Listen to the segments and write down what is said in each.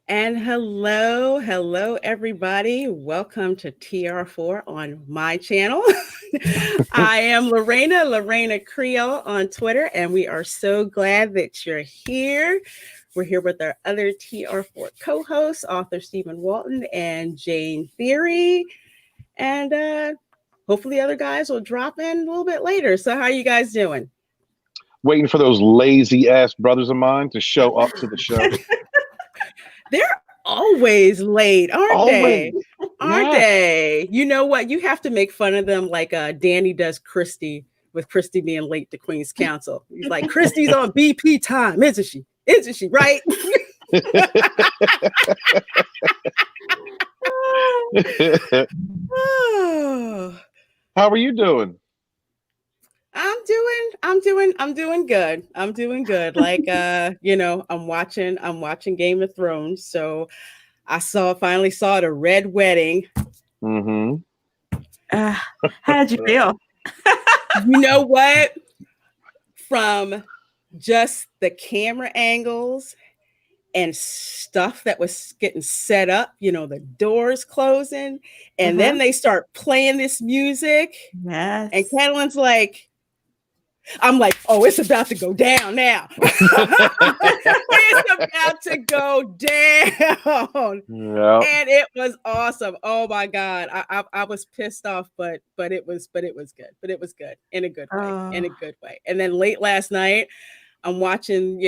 And hello, everybody. Welcome to TR4 on my channel. I am Lorena Creole on Twitter, and we are so glad that you're here. We're here with our other TR4 co-hosts, author Stephen Walton and Jane Theory. And hopefully other guys will drop in a little bit later. So how are you guys doing? Waiting for those lazy ass brothers of mine to show up to the show. They're always late, aren't they? Aren't they? You know what? You have to make fun of them like Danny does Christy, with Christy being late to Queen's Council. He's like, Christy's on BP time, isn't she? Isn't she, right? How are you doing? I'm doing good. I'm doing good. Like I'm watching Game of Thrones. So I finally saw the Red Wedding. Mm-hmm. How did you feel? You know what? From just the camera angles and stuff that was getting set up, the doors closing, and then they start playing this music. Yes. And Catalin's like, I'm like, oh, it's about to go down now. It's about to go down. Yep. And it was awesome. Oh my God. I was pissed off, but it was good. But it was good in a good way. And then late last night, I'm watching,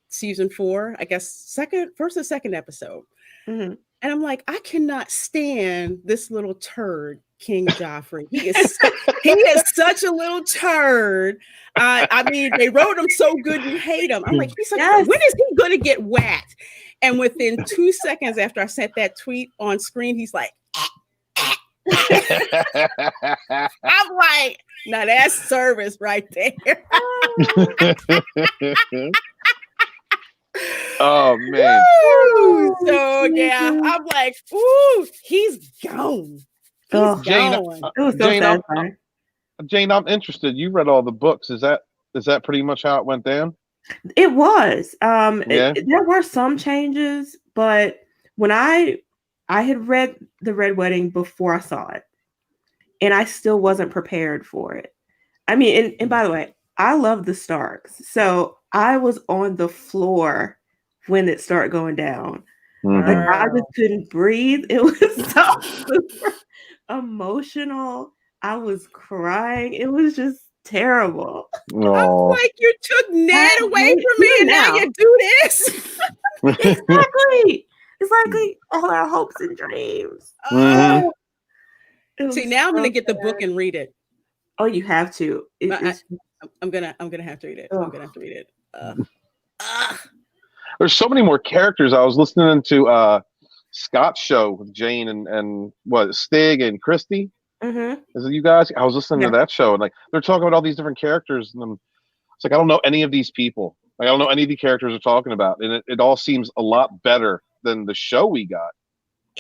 season 4, I guess first or second episode. Mm-hmm. And I'm like, I cannot stand this little turd, King Joffrey. He is such a little turd. I mean, they wrote him so good you hate him. I'm like, when is he going to get whacked? And within 2 seconds after I sent that tweet on screen, he's like, I'm like, now that's service right there. Oh man. Woo! So yeah, I'm like, ooh, he's gone. Jane, I'm interested. You read all the books. Is that pretty much how it went down? It was. There were some changes, but when I had read the Red Wedding before I saw it, and I still wasn't prepared for it. I mean, and by the way, I love the Starks, so I was on the floor when it started going down. Mm-hmm. Like I just couldn't breathe. It was so super emotional. I was crying. It was just terrible. Oh. I'm like, you took Ned away from me, and now you do this. Exactly. It's like all our hopes and dreams. Mm-hmm. See, now I'm gonna get the book and read it. Oh, you have to. I'm gonna have to read it. I'm gonna have to read it. There's so many more characters. I was listening to Scott's show with Jane and Stig and Christy. Mm-hmm. Is it you guys? I was listening to that show, and like they're talking about all these different characters, and it's like I don't know any of these people. Like I don't know any of the characters they're talking about, and it all seems a lot better than the show we got.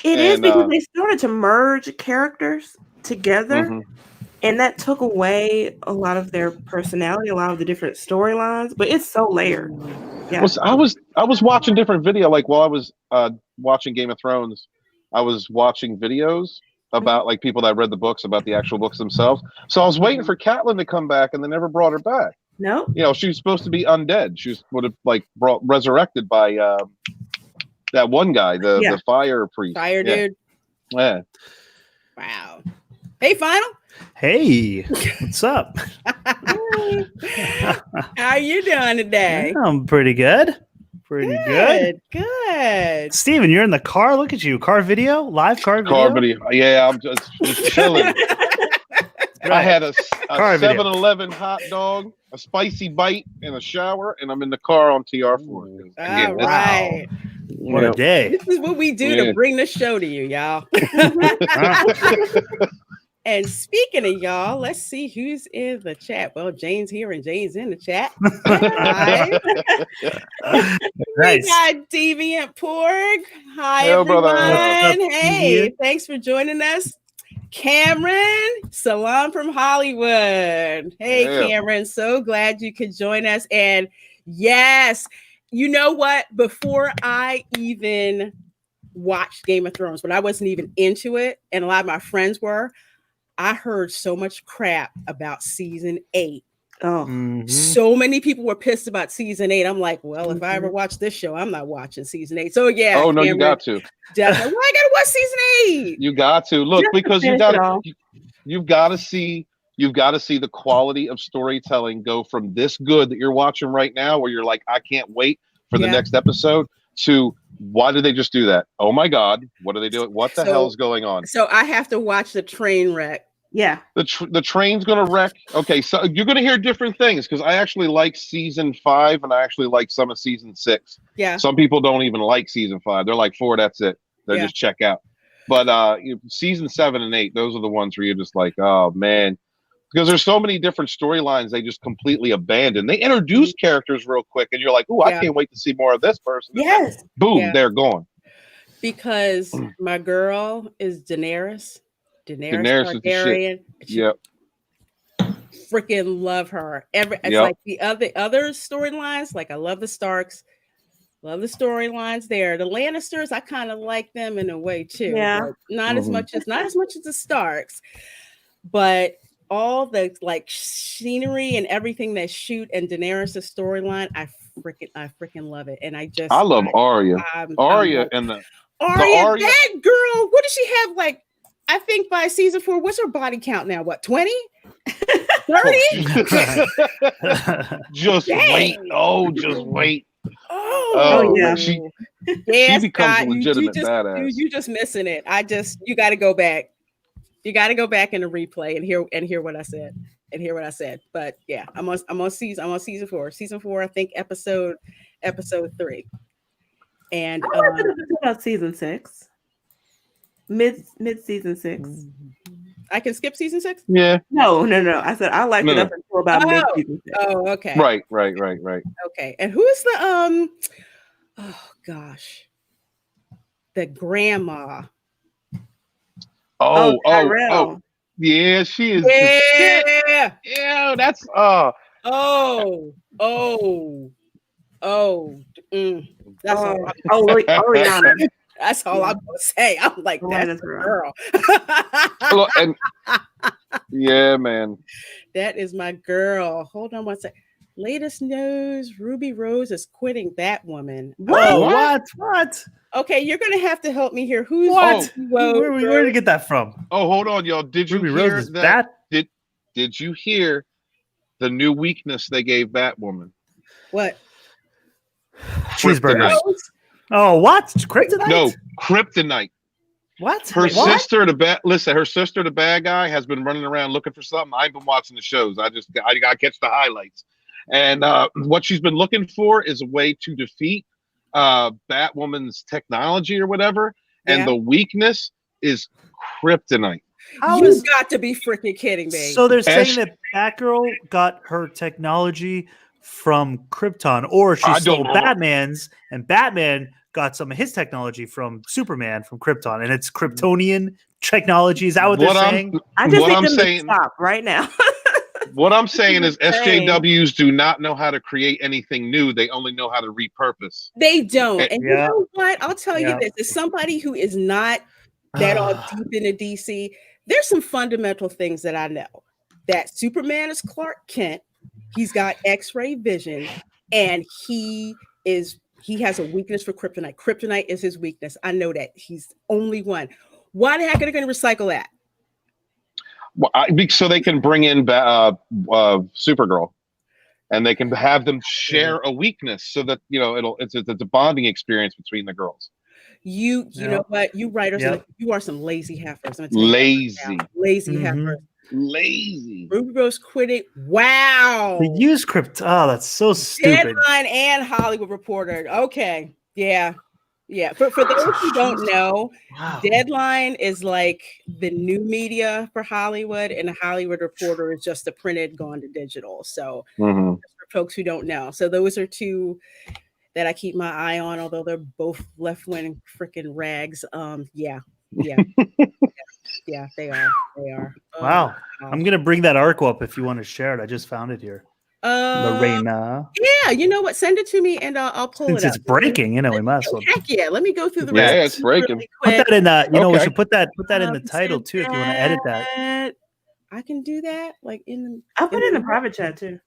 It is because they started to merge characters together. Mm-hmm. And that took away a lot of their personality, a lot of the different storylines, but it's so layered. Yeah. I was watching different video, like while I was watching Game of Thrones, I was watching videos about like people that read the books about the actual books themselves. So I was waiting for Catelyn to come back, and they never brought her back. No, she was supposed to be undead. She would have like resurrected by that one guy, the fire priest, dude. Yeah. Wow. Hey, Final. Hey, what's up? How you doing today? I'm pretty good. Good. Steven, you're in the car. Look at you. Live car video. Yeah, I'm just chilling. I had a Car video. 7-Eleven hot dog, a spicy bite, and a shower, and I'm in the car on TR4. Again, All right. What a day. This is what we do to bring the show to you, y'all. And speaking of y'all, let's see who's in the chat. Well, Jane's here and Jane's in the chat. Hi. Nice. We got Deviant Porg. Hi, Hello, everyone. brother. Hey, thanks for joining us. Cameron, salam from Hollywood. Hey, Yeah. Cameron, so glad you could join us. And yes, you know what? Before I even watched Game of Thrones, when I wasn't even into it, and a lot of my friends were, I heard so much crap about season 8. Oh, So many people were pissed about season 8. I'm like, well, if I ever watch this show, I'm not watching season 8. So yeah. Oh no, Cameron, you got to. Definitely. Well, I gotta watch season 8. You got to look because you've got to see the quality of storytelling go from this good that you're watching right now, where you're like, I can't wait for the next episode, to why did they just do that? Oh my God, what are they doing? What the hell's going on? So I have to watch the train wreck. Yeah. The train's gonna wreck. Okay, so you're gonna hear different things because I actually like season 5 and I actually like some of season 6. Yeah. Some people don't even like season 5. They're like 4, that's it. They just check out. But season 7 and 8, those are the ones where you're just like, oh man. Because there's so many different storylines they just completely abandon. They introduce characters real quick, and you're like, "Ooh, I can't wait to see more of this person." Yes. Boom, they're gone. Because my girl is Daenerys Daenerys Targaryen. Yep. Freaking love her. It's like the other storylines. Like I love the Starks. Love the storylines there. The Lannisters, I kind of like them in a way too. Yeah. Not as much as the Starks, but all the like scenery and everything they shoot and Daenerys' storyline, I freaking love it. And I love Arya. Arya and Arya, that girl. What does she have? Like, I think by season 4, what's her body count now? What, 20? 30? Just wait. Oh, just wait. Oh yeah. She becomes a legitimate badass. You just missing it. You got to go back. You got to go back in the replay and hear what I said. But yeah, I'm on season 4. Season 4, I think episode 3. And about season 6. Mid season 6. I can skip season 6? Yeah. No. I said I liked it up until about mid season 6. Oh, okay. Right. Okay. And who's the oh gosh. The grandma. Oh. Yeah, she is. Yeah, that's That's all. Rihanna. That's all I'm gonna say. I'm like, that's a girl. Look, and yeah, man. That is my girl. Hold on one second. Latest news: Ruby Rose is quitting Batwoman. What? Okay, you're gonna have to help me here. Who's what? Where did you get that from? Oh, hold on, y'all. Did you Ruby hear Rose that? Did you hear the new weakness they gave Batwoman? What? Cheeseburgers. Oh, what? Kryptonite? No, kryptonite. What? Her sister, the bad guy, has been running around looking for something. I've been watching the shows. I gotta catch the highlights. And what she's been looking for is a way to defeat Batwoman's technology or whatever. And the weakness is kryptonite. You've got to be freaking kidding me. So they're saying that Batgirl got her technology from Krypton, or she stole Batman's, and Batman got some of his technology from Superman from Krypton, and it's Kryptonian technology. Is that what they're saying? I just think them to stop right now. What I'm saying is SJWs do not know how to create anything new. They only know how to repurpose. They don't. And you know what? I'll tell you this. As somebody who is not that all deep into DC, there's some fundamental things that I know. That Superman is Clark Kent. He's got X-ray vision, and he has a weakness for kryptonite. Kryptonite is his weakness. I know that. He's the only one. Why the heck are they going to recycle that? Well, so they can bring in Supergirl, and they can have them share a weakness, so that it's a bonding experience between the girls. You know what? You writers, you are some lazy heifers. Lazy heifers. Lazy. Ruby Rose quitting. Wow. The use Krypton. Oh, that's so stupid. Deadline and Hollywood Reporter. Okay. Yeah. Yeah. For those who don't know, Wow. Deadline is like the new media for Hollywood, and the Hollywood Reporter is just the printed gone to digital. So for folks who don't know. So those are two that I keep my eye on, although they're both left-wing freaking rags. Yeah. Yeah, they are. They are. Wow. I'm gonna bring that article up if you want to share it. I just found it here. Lorena. Yeah, you know what? Send it to me and I'll pull Since it up. it's breaking, we might as well. Heck yeah, let me go through the Yeah, rest. it's breaking. Really put that in the, we should put that in the Send title too if you want to edit that. I can do that, like in the. I'll put it in the private chat too.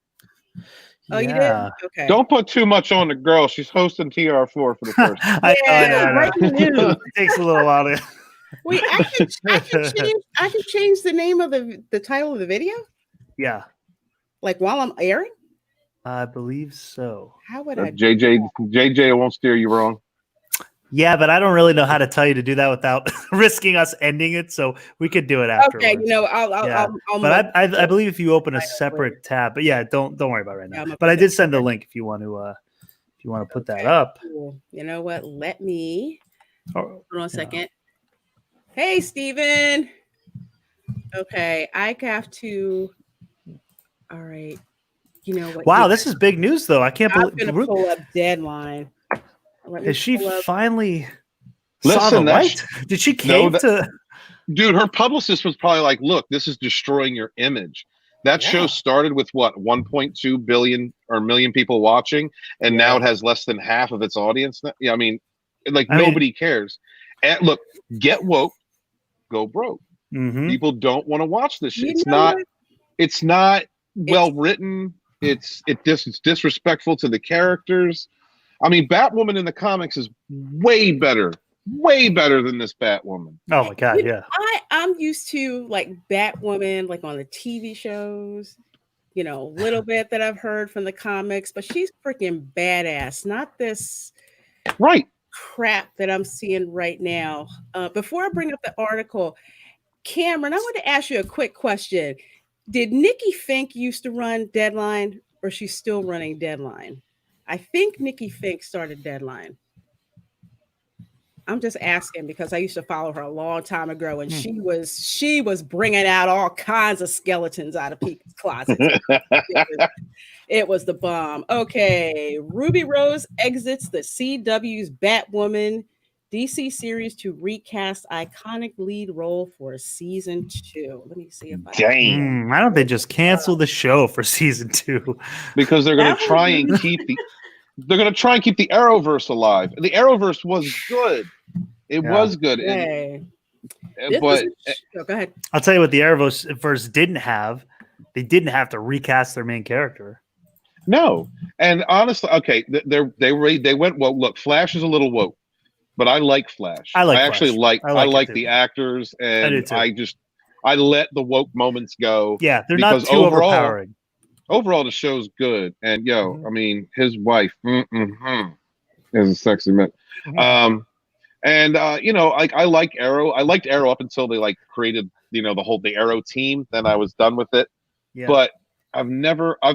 Oh, you did? Okay. Don't put too much on the girl. She's hosting TR4 for the first. I know. It takes a little while to. Wait, I can change the name of the title of the video. Yeah. Like while I'm airing. I believe so. How would I? JJ won't steer you wrong. Yeah, but I don't really know how to tell you to do that without risking us ending it. So we could do it afterwards. Okay, I'll but I believe if you open a separate tab, but yeah, don't worry about it right now. But I did send a link if you want to put that up. Cool. You know what? Let me hold on a second. Yeah. Hey, Steven. Okay, I have to. All right. You know what? Wow, this is big news, though. I can't believe. I'm gonna pull up Deadline. Has she finally saw the light? Did she cave to? Dude, her publicist was probably like, "Look, this is destroying your image." That show started with what 1.2 billion or million people watching, and now it has less than half of its audience. Yeah, I mean, nobody cares. And look, get woke, go broke. Mm-hmm. People don't want to watch this shit. It's not well written. It's disrespectful to the characters. I mean, Batwoman in the comics is way better than this Batwoman. Oh my god, yeah. I'm used to like Batwoman, like on the TV shows, a little bit that I've heard from the comics, but she's freaking badass. Not this crap that I'm seeing right now. Before I bring up the article, Cameron, I want to ask you a quick question. Did Nikki Fink used to run Deadline, or she's still running Deadline? I think Nikki Fink started Deadline. I'm just asking because I used to follow her a long time ago, and she was bringing out all kinds of skeletons out of people's closets. It was the bomb. Okay, Ruby Rose exits the CW's Batwoman DC series to recast iconic lead role for season 2. Let me see if why don't they just cancel the show for season 2? Because they're going to try and keep the Arrowverse alive. The Arrowverse was good. It was good. Go ahead. I'll tell you what the Arrowverse didn't have. They didn't have to recast their main character. No. And honestly, okay, they went, well, look, Flash is a little woke. But I like Flash. I like the actors, and I let the woke moments go. Yeah, they're not too overpowering. Overall, the show's good, and I mean, his wife is a sexy man. I like Arrow. I liked Arrow up until they created the Arrow team. Then I was done with it. Yeah. But I've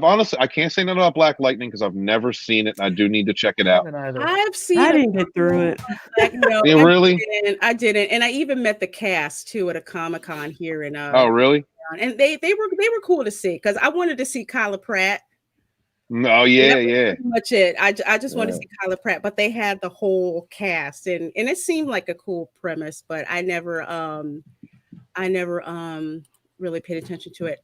honestly, I can't say nothing about Black Lightning because I've never seen it. And I do need to check it out. I've seen I didn't get through it. Really? I didn't. And I even met the cast too at a Comic-Con here in oh, really? And they were cool to see because I wanted to see Kyla Pratt. Oh yeah, yeah. Pretty much it. I just wanted to see Kyla Pratt, but they had the whole cast and it seemed like a cool premise, but I never really paid attention to it.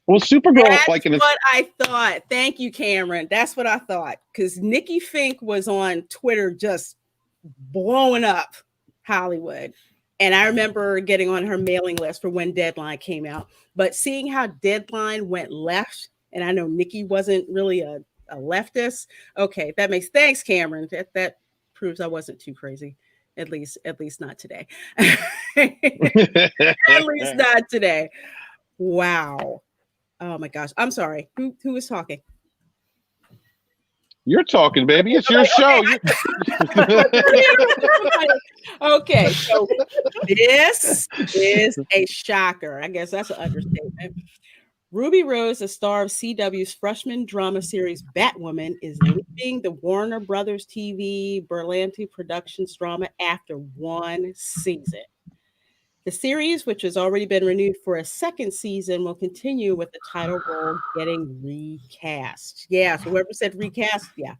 Well, Supergirl, that's what I thought. Thank you, Cameron. That's what I thought. Because Nikki Fink was on Twitter just blowing up Hollywood. And I remember getting on her mailing list for when Deadline came out. But seeing how Deadline went left, and I know Nikki wasn't really a leftist. Okay, thanks, Cameron. That proves I wasn't too crazy. At least not today. At least not today. Wow. Oh my gosh. I'm sorry. Who is talking? You're talking, baby. It's your show. Okay, so this is a shocker. I guess that's an understatement. Ruby Rose, the star of CW's freshman drama series Batwoman, is leaving the Warner Brothers TV Berlanti Productions drama after one season. The series, which has already been renewed for a second season, will continue with the title role getting recast. Yeah, so whoever said recast, yeah,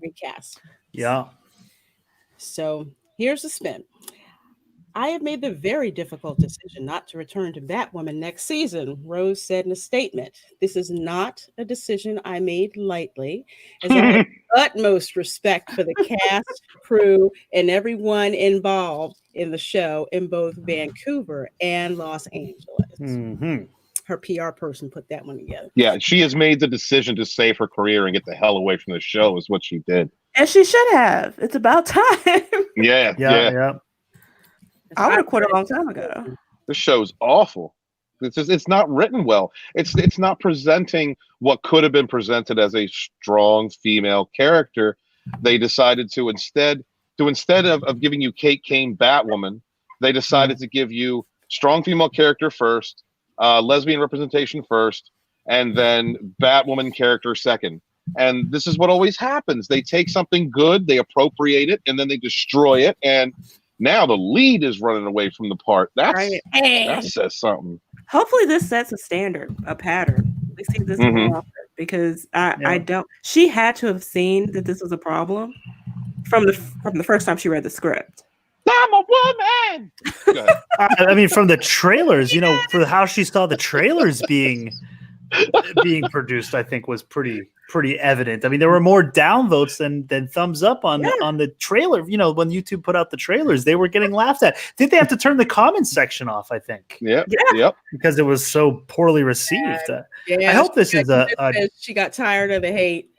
recast. Yeah. So here's the spin. I have made the very difficult decision not to return to Batwoman next season, Rose said in a statement. This is not a decision I made lightly, as I have utmost respect for the cast, crew, and everyone involved in the show in both Vancouver and Los Angeles. Mm-hmm. Her PR person put that one together. Yeah, she has made the decision to save her career and get the hell away from the show is what she did. And she should have. It's about time. Yeah. I would have quit a long time ago. This show's awful. It's not written well. It's not presenting what could have been presented as a strong female character. They decided to instead of giving you Kate Kane Batwoman, they decided to give you strong female character first, lesbian representation first, and then Batwoman character second. And this is what always happens. They take something good, they appropriate it, and then they destroy it. And now the lead is running away from the part. That says something. Hopefully this sets a standard, a pattern. We see this more often because I don't. She had to have seen that this was a problem from the first time she read the script. I'm a woman. I mean, from the trailers, for how she saw the trailers being produced, I think was pretty evident. I mean, there were more downvotes than thumbs up on the trailer. When YouTube put out the trailers, they were getting laughed at. Did they have to turn the comments section off? I think. Yep. Because it was so poorly received. I hope this is she got tired of the hate.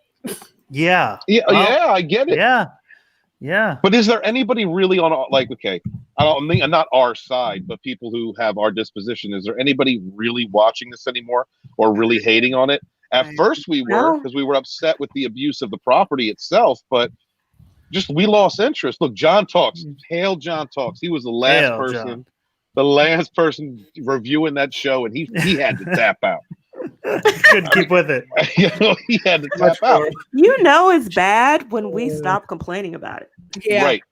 Yeah. I get it. Yeah. But is there anybody really on okay, I don't mean not our side, but people who have our disposition? Is there anybody really watching this anymore or really hating on it? At first we were, because we were upset with the abuse of the property itself, but we lost interest. Look, John Talks, hail John Talks. He was the last person reviewing that show, and he had to tap out. Couldn't keep with it. He had to tap out. It's bad when we stop complaining about it. Yeah. Right.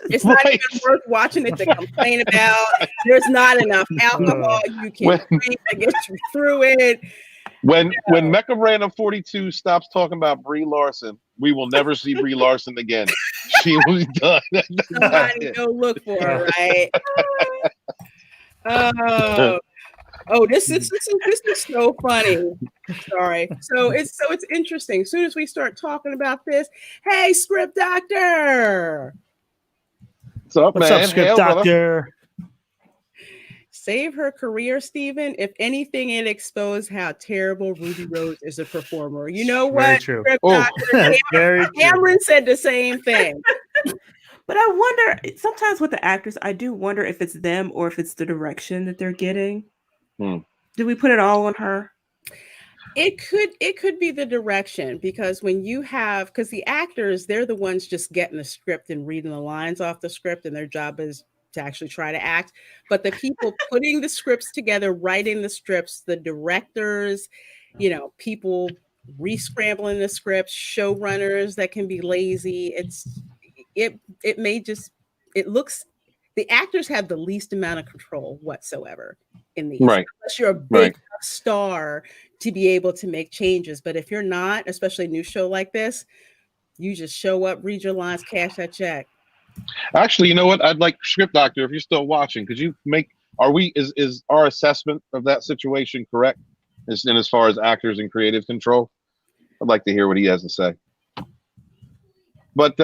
It's not even worth watching it to complain about. There's not enough alcohol you can drink to get you through it. When Mecha Random 42 stops talking about Brie Larson, we will never see Brie Larson again. She was done. Somebody go look for her, right? This is so funny. Sorry. So it's interesting. As soon as we start talking about this, hey, Script Doctor. What's up, What's man? up, Script Doctor? Save her career, Stephen. If anything, it exposed how terrible Ruby Rose is a performer. You know what? Very true. Dr. Cameron said the same thing. But I wonder, sometimes with the actors, I do wonder if it's them or if it's the direction that they're getting. Do we put it all on her? It could be the direction, because because the actors, they're the ones just getting the script and reading the lines off the script, and their job is to actually try to act. But the people putting the scripts together, writing the scripts, the directors, people re-scrambling the scripts, showrunners that can be lazy. The actors have the least amount of control whatsoever in these. Right. Unless you're a big star to be able to make changes. But if you're not, especially a new show like this, you just show up, read your lines, cash that check. Actually, you know what? I'd like Script Doctor, if you're still watching, could you is our assessment of that situation correct? As far as actors and creative control? I'd like to hear what he has to say. But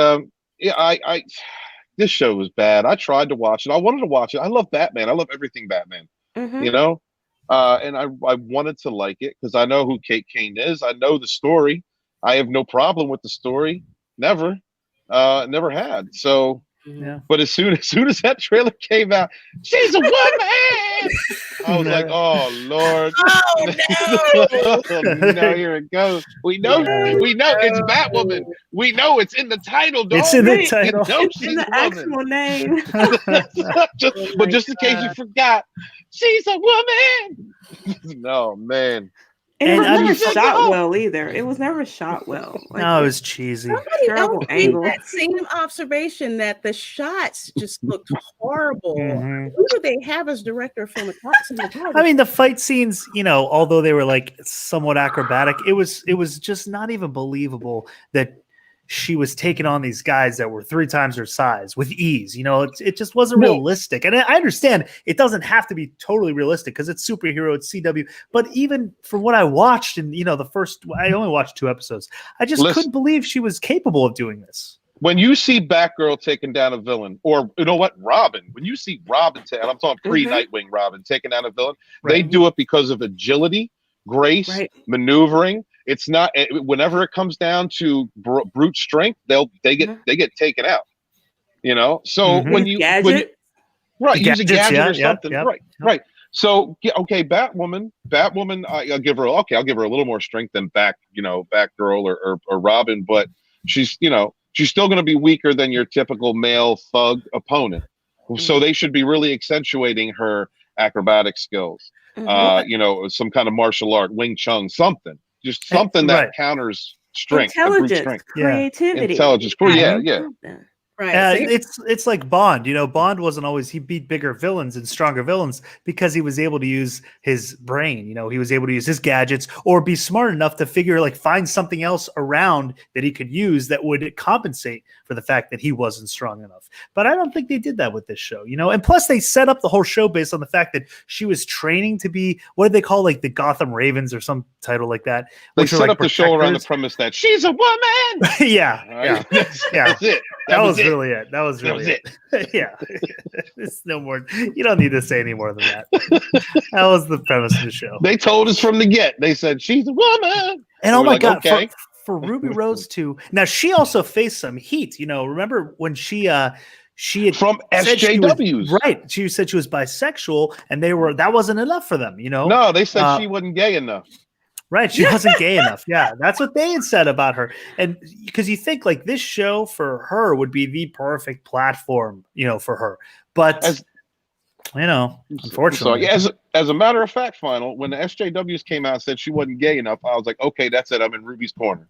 this show was bad. I tried to watch it. I wanted to watch it. I love Batman. I love everything Batman. And I wanted to like it because I know who Kate Kane is. I know the story. I have no problem with the story. Never had. So, but as soon as that trailer came out, she's a woman. I was like, oh Lord. Oh no! No, here it goes. We know it's Batwoman. We know it's in the title, dog. It's in the Right. title. You know In she's the a woman. actual name. But just in case you forgot, she's a woman. No, man. And it And was I never mean, shot well either. It was never shot well. Like, No, it it's was cheesy. Somebody terrible else made angle. that same observation that the shots just looked horrible. Mhm. Who do they have as director of cinematography? I mean, the fight scenes, although they were like somewhat acrobatic, it was just not even believable that she was taking on these guys that were 3 times her size with ease. It just wasn't realistic. And I understand it doesn't have to be totally realistic because it's superhero, it's CW. But even from what I watched in, I only watched 2 episodes. I just couldn't believe she was capable of doing this. When you see Batgirl taking down a villain, or you know what, Robin, when you see Robin, and I'm talking pre-Nightwing Robin taking down a villain, they do it because of agility, grace, maneuvering. It's not whenever it comes down to brute strength, they get taken out. So when you use a gadget or something, right. So Batwoman, I'll give her a little more strength than Batgirl or Robin, but she's still going to be weaker than your typical male thug opponent. So they should be really accentuating her acrobatic skills. Some kind of martial art, Wing Chun, something. Just something that counters strength, intelligence, strength. creativity, intelligence. Yeah. Right. It's like Bond. Bond wasn't always, he beat bigger villains and stronger villains because he was able to use his brain. He was able to use his gadgets or be smart enough to find something else around that he could use that would compensate for the fact that he wasn't strong enough. But I don't think they did that with this show, and plus they set up the whole show based on the fact that she was training to be, what do they call, like the Gotham Ravens or some title like that. They set up the show around the premise that she's a woman. Yeah. That's it. That was really it. Yeah. It's no more. You don't need to say any more than that. That was the premise of the show. They told us from the get. They said she's a woman. And oh my God, okay. For Ruby Rose too. Now she also faced some heat. Remember when she had from SJWs, right? She said she was bisexual, and that wasn't enough for them. No, they said she wasn't gay enough. Right, she wasn't gay enough. Yeah, that's what they had said about her. And because you think like this show for her would be the perfect platform, for her. But unfortunately. So as a matter of fact, when the SJWs came out and said she wasn't gay enough, I was like, okay, that's it. I'm in Ruby's corner,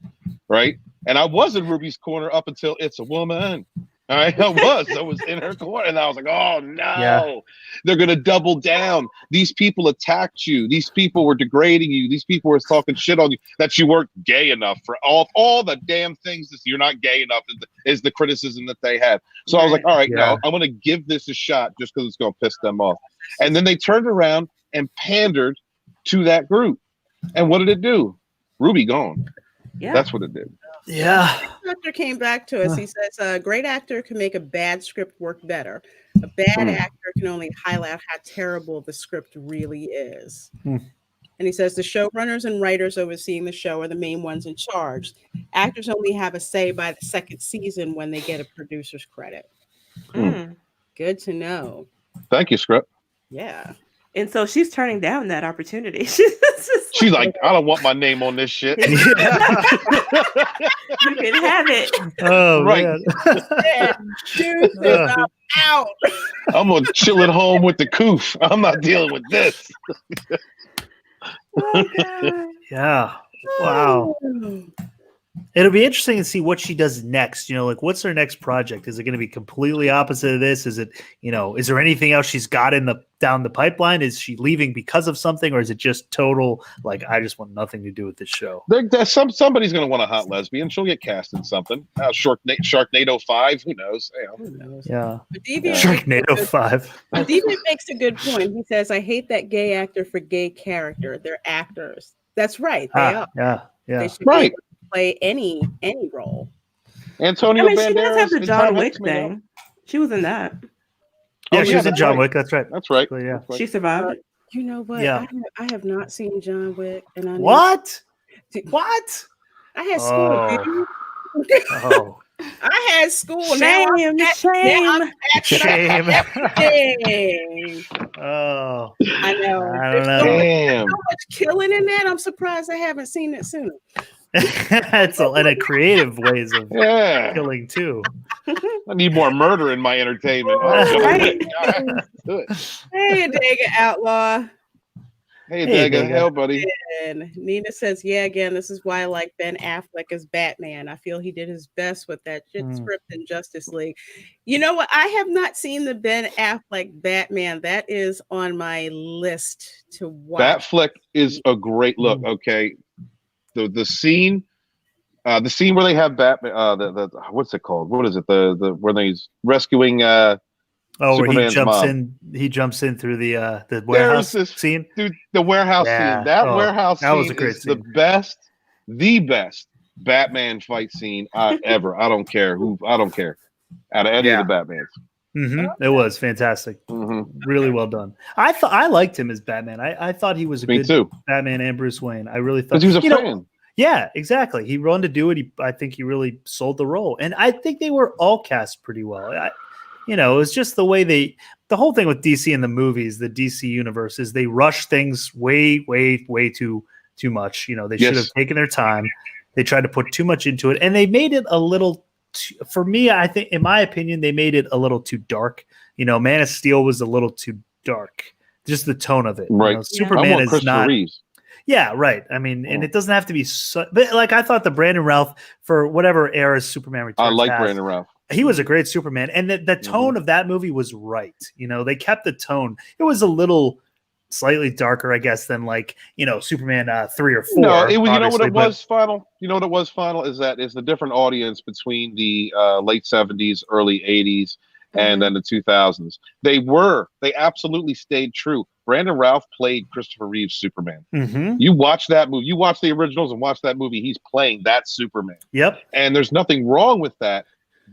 right? And I was in Ruby's corner up until It's a Woman. All right, I was in her corner, and I was like, "Oh no, they're gonna double down. These people attacked you. These people were degrading you. These people were talking shit on you. That you weren't gay enough for all the damn things. That you're not gay enough is the criticism that they had. So I was like, all right, no, I'm gonna give this a shot just because it's gonna piss them off. And then they turned around and pandered to that group. And what did it do? Ruby gone. Yeah, that's what it did. Yeah. The actor came back to us. He says, a great actor can make a bad script work better. A bad actor can only highlight how terrible the script really is. And he says the showrunners and writers overseeing the show are the main ones in charge. Actors only have a say by the second season when they get a producer's credit. Good to know. Thank you, script. Yeah. And so she's turning down that opportunity. She's like, I don't want my name on this shit. You can have it. Oh, right. I'm out. I'm going to chill at home with the coof. I'm not dealing with this. Oh, God. Yeah. Wow. It'll be interesting to see what she does next. Like what's her next project? Is it going to be completely opposite of this? Is it, is there anything else she's got down the pipeline? Is she leaving because of something, or is it just total, like, I just want nothing to do with this show? Somebody's going to want a hot lesbian. She'll get cast in something. Sharknado 5, who knows? Yeah. Sharknado 5. Deviant makes a good point. He says, I hate that gay actor for gay character. They're actors. That's right. They are. Yeah. They should be able to play any role. Antonio Banderas. She does have the John Wick thing. She was in that. Yeah, she was in John Wick. That's right. That's right. Yeah. That's right. She survived it. You know what? Yeah. I have not seen John Wick, and I What? I had school. Oh. I had school. Shame. Shame. Dang. Oh, I know. I There's don't so know. much killing in that. I'm surprised I haven't seen it sooner. It's and a creative ways of killing too. I need more murder in my entertainment. Right. Hey, dang it, outlaw. Hey, Dega. Hell, buddy. And Nina says, yeah, again, this is why I like Ben Affleck as Batman. I feel he did his best with that shit script in Justice League. You know what? I have not seen the Ben Affleck Batman. That is on my list to watch. Batfleck is a great look. Okay. The scene where they have Batman, the what's it called? What is it? The where he's rescuing Superman's mom. He jumps in through the warehouse scene. Dude, the warehouse scene. That warehouse scene was a great scene. The best Batman fight scene ever. I don't care out of any of the Batmans. Mm-hmm. It was fantastic. Mm-hmm. Really well done. I liked him as Batman. I thought he was a good Batman and Bruce Wayne. I really thought because he was a fan. Yeah, exactly. He wanted to do it. I think he really sold the role, and I think they were all cast pretty well. It was just the way the whole thing with DC in the movies, the DC universe, is they rush things way too much. They should have taken their time. They tried to put too much into it, and they made it a little. For me, I think, in my opinion, they made it a little too dark. Man of Steel was a little too dark. Just the tone of it. Right. Superman is not. Reeves. Yeah, right. I mean, and it doesn't have to be but like I thought the Brandon Routh for whatever era Superman Returns. I like Brandon Routh. He was a great Superman, and the tone of that movie was right. They kept the tone. It was a little slightly darker, I guess, than Superman 3 or 4. No, it was. You know what it was, Final. You know what it was, Final, is that it's a different audience between the late 70s, early 80s, and then the 2000s. They absolutely stayed true. Brandon Routh played Christopher Reeve's Superman. Mm-hmm. You watch that movie. You watch the originals and watch that movie. He's playing that Superman. Yep. And there's nothing wrong with that,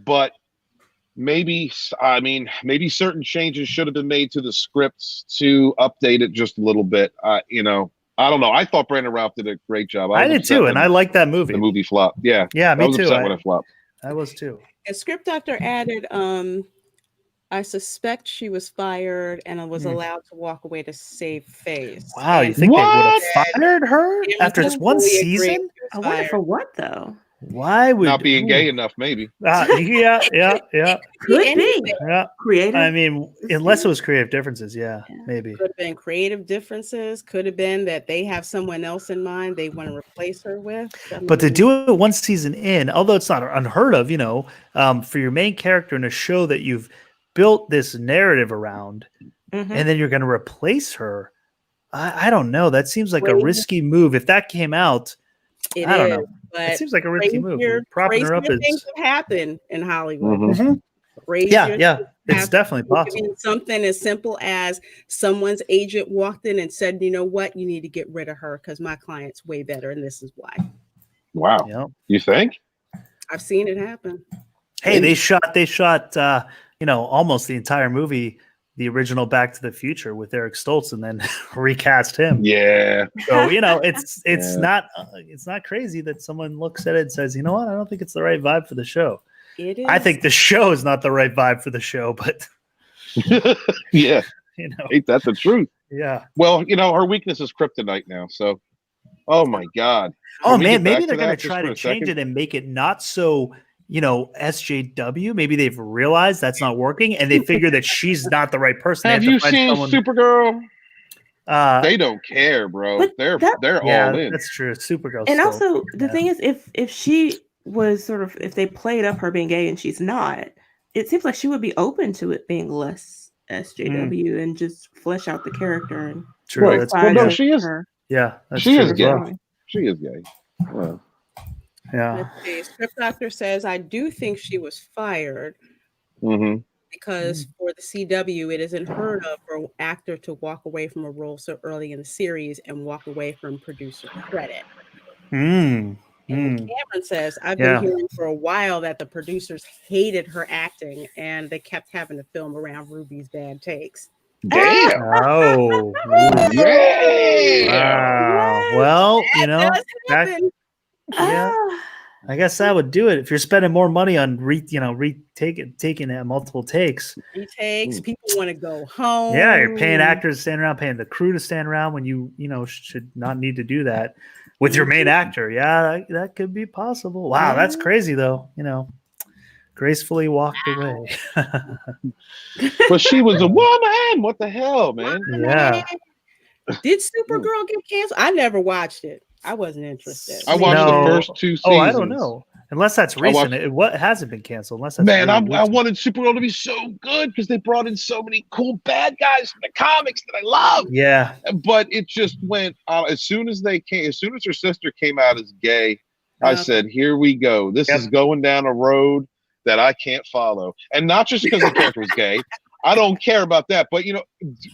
but maybe certain changes should have been made to the scripts to update it just a little bit. I don't know. I thought Brandon Routh did a great job. I did too, and I liked that movie. The movie flopped. Yeah, me too. I was upset when it flopped. I was too. A script doctor added, I suspect she was fired and was allowed to walk away to save face. Wow, you think they would have fired her after this one season? I wonder for what, though? Why would not being gay enough? Maybe. Yeah. Could be. Yeah. Creative. I mean, unless it was creative differences, maybe. Could have been creative differences. Could have been that they have someone else in mind they want to replace her with. But to do it one season in, although it's not unheard of, for your main character in a show that you've built this narrative around, and then you're going to replace her. I don't know. That seems like a risky move. If that came out, I don't know. But it seems like a risky move. Propping her up things have happened in Hollywood. It's definitely possible. Something as simple as someone's agent walked in and said, "You know what? You need to get rid of her because my client's way better, and this is why." Wow. Yep. You think? I've seen it happen. Hey, they shot. Almost the entire movie, the original Back to the Future with Eric Stoltz, and then recast him. Yeah. So it's not crazy that someone looks at it and says, "You know what? I don't think it's the right vibe for the show." It is. I think the show is not the right vibe for the show, but yeah, ain't that the truth? Yeah. Well, her weakness is kryptonite now. So, oh my God. Oh man, maybe they're going to try to change it and make it not so. SJW. Maybe they've realized that's not working, and they figure that she's not the right person. Have you seen Supergirl? They don't care, bro. But they're all in. That's true. Supergirl. And also, the thing is, if she was if they played up her being gay and she's not, it seems like she would be open to it being less SJW and just flesh out the character. And true. Right. Well, no, she is. Yeah, she is gay. Well. She is gay. Well. Yeah. Script doctor says, I do think she was fired because for the CW, it is unheard of for an actor to walk away from a role so early in the series and walk away from producer credit. And Cameron says, I've been hearing for a while that the producers hated her acting and they kept having to film around Ruby's bad takes. Damn. Oh. Yeah. Wow. Well, that yeah. I guess that would do it. If you're spending more money on taking it multiple takes. Retakes. People want to go home. Yeah, you're paying actors to stand around, paying the crew to stand around when you should not need to do that with your main actor. Yeah, that could be possible. Wow, that's crazy though. Gracefully walked away. But she was a woman. What the hell, man? Yeah. Did Supergirl get canceled? I never watched it. I wasn't interested. I watched the first 2 seasons. Oh, I don't know. Unless that's recent. What hasn't been canceled? Unless that's I wanted Supergirl to be so good because they brought in so many cool bad guys from the comics that I love. Yeah. But it just went as soon as her sister came out as gay, I said, here we go. This is going down a road that I can't follow. And not just because the character was gay. I don't care about that. But,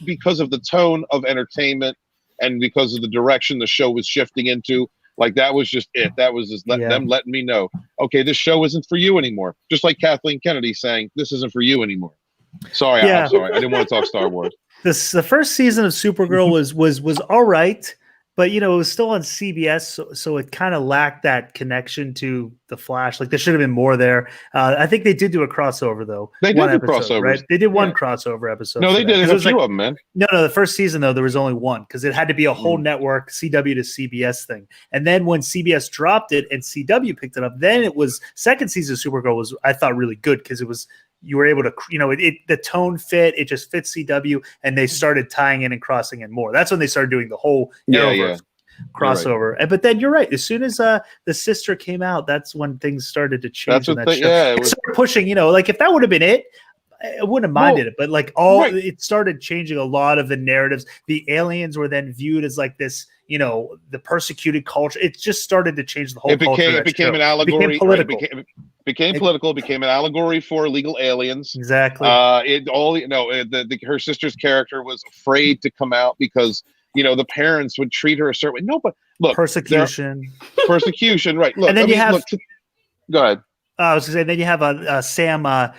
because of the tone of entertainment and because of the direction the show was shifting into, like, that was just it. That was just them letting me know, okay, this show isn't for you anymore. Just like Kathleen Kennedy saying, this isn't for you anymore. Sorry, I'm sorry. I didn't want to talk Star Wars. The first season of Supergirl was all right. But it was still on CBS, so it kind of lacked that connection to the Flash. Like there should have been more there. I think they did do a crossover though. They did do crossovers, right? They did one crossover episode. No, they did a few of them, man. No, the first season though there was only one because it had to be a whole network CW to CBS thing. And then when CBS dropped it and CW picked it up, then it was second season of Supergirl was I thought really good because it was. You were able to, the tone fit. It just fits CW, and they started tying in and crossing in more. That's when they started doing the whole crossover. Right. But then you're right. As soon as the sister came out, that's when things started to change. It started pushing. Like if that would have been it, I wouldn't have minded it. But like it started changing a lot of the narratives. The aliens were then viewed as like this. The persecuted culture. It just started to change the whole culture. It became an allegory. It became political. Became political. Became an allegory for illegal aliens. Exactly. Her sister's character was afraid to come out because the parents would treat her a certain way. No, but look, persecution, right? Look, and then go ahead. I was going to say, then you have a Sam.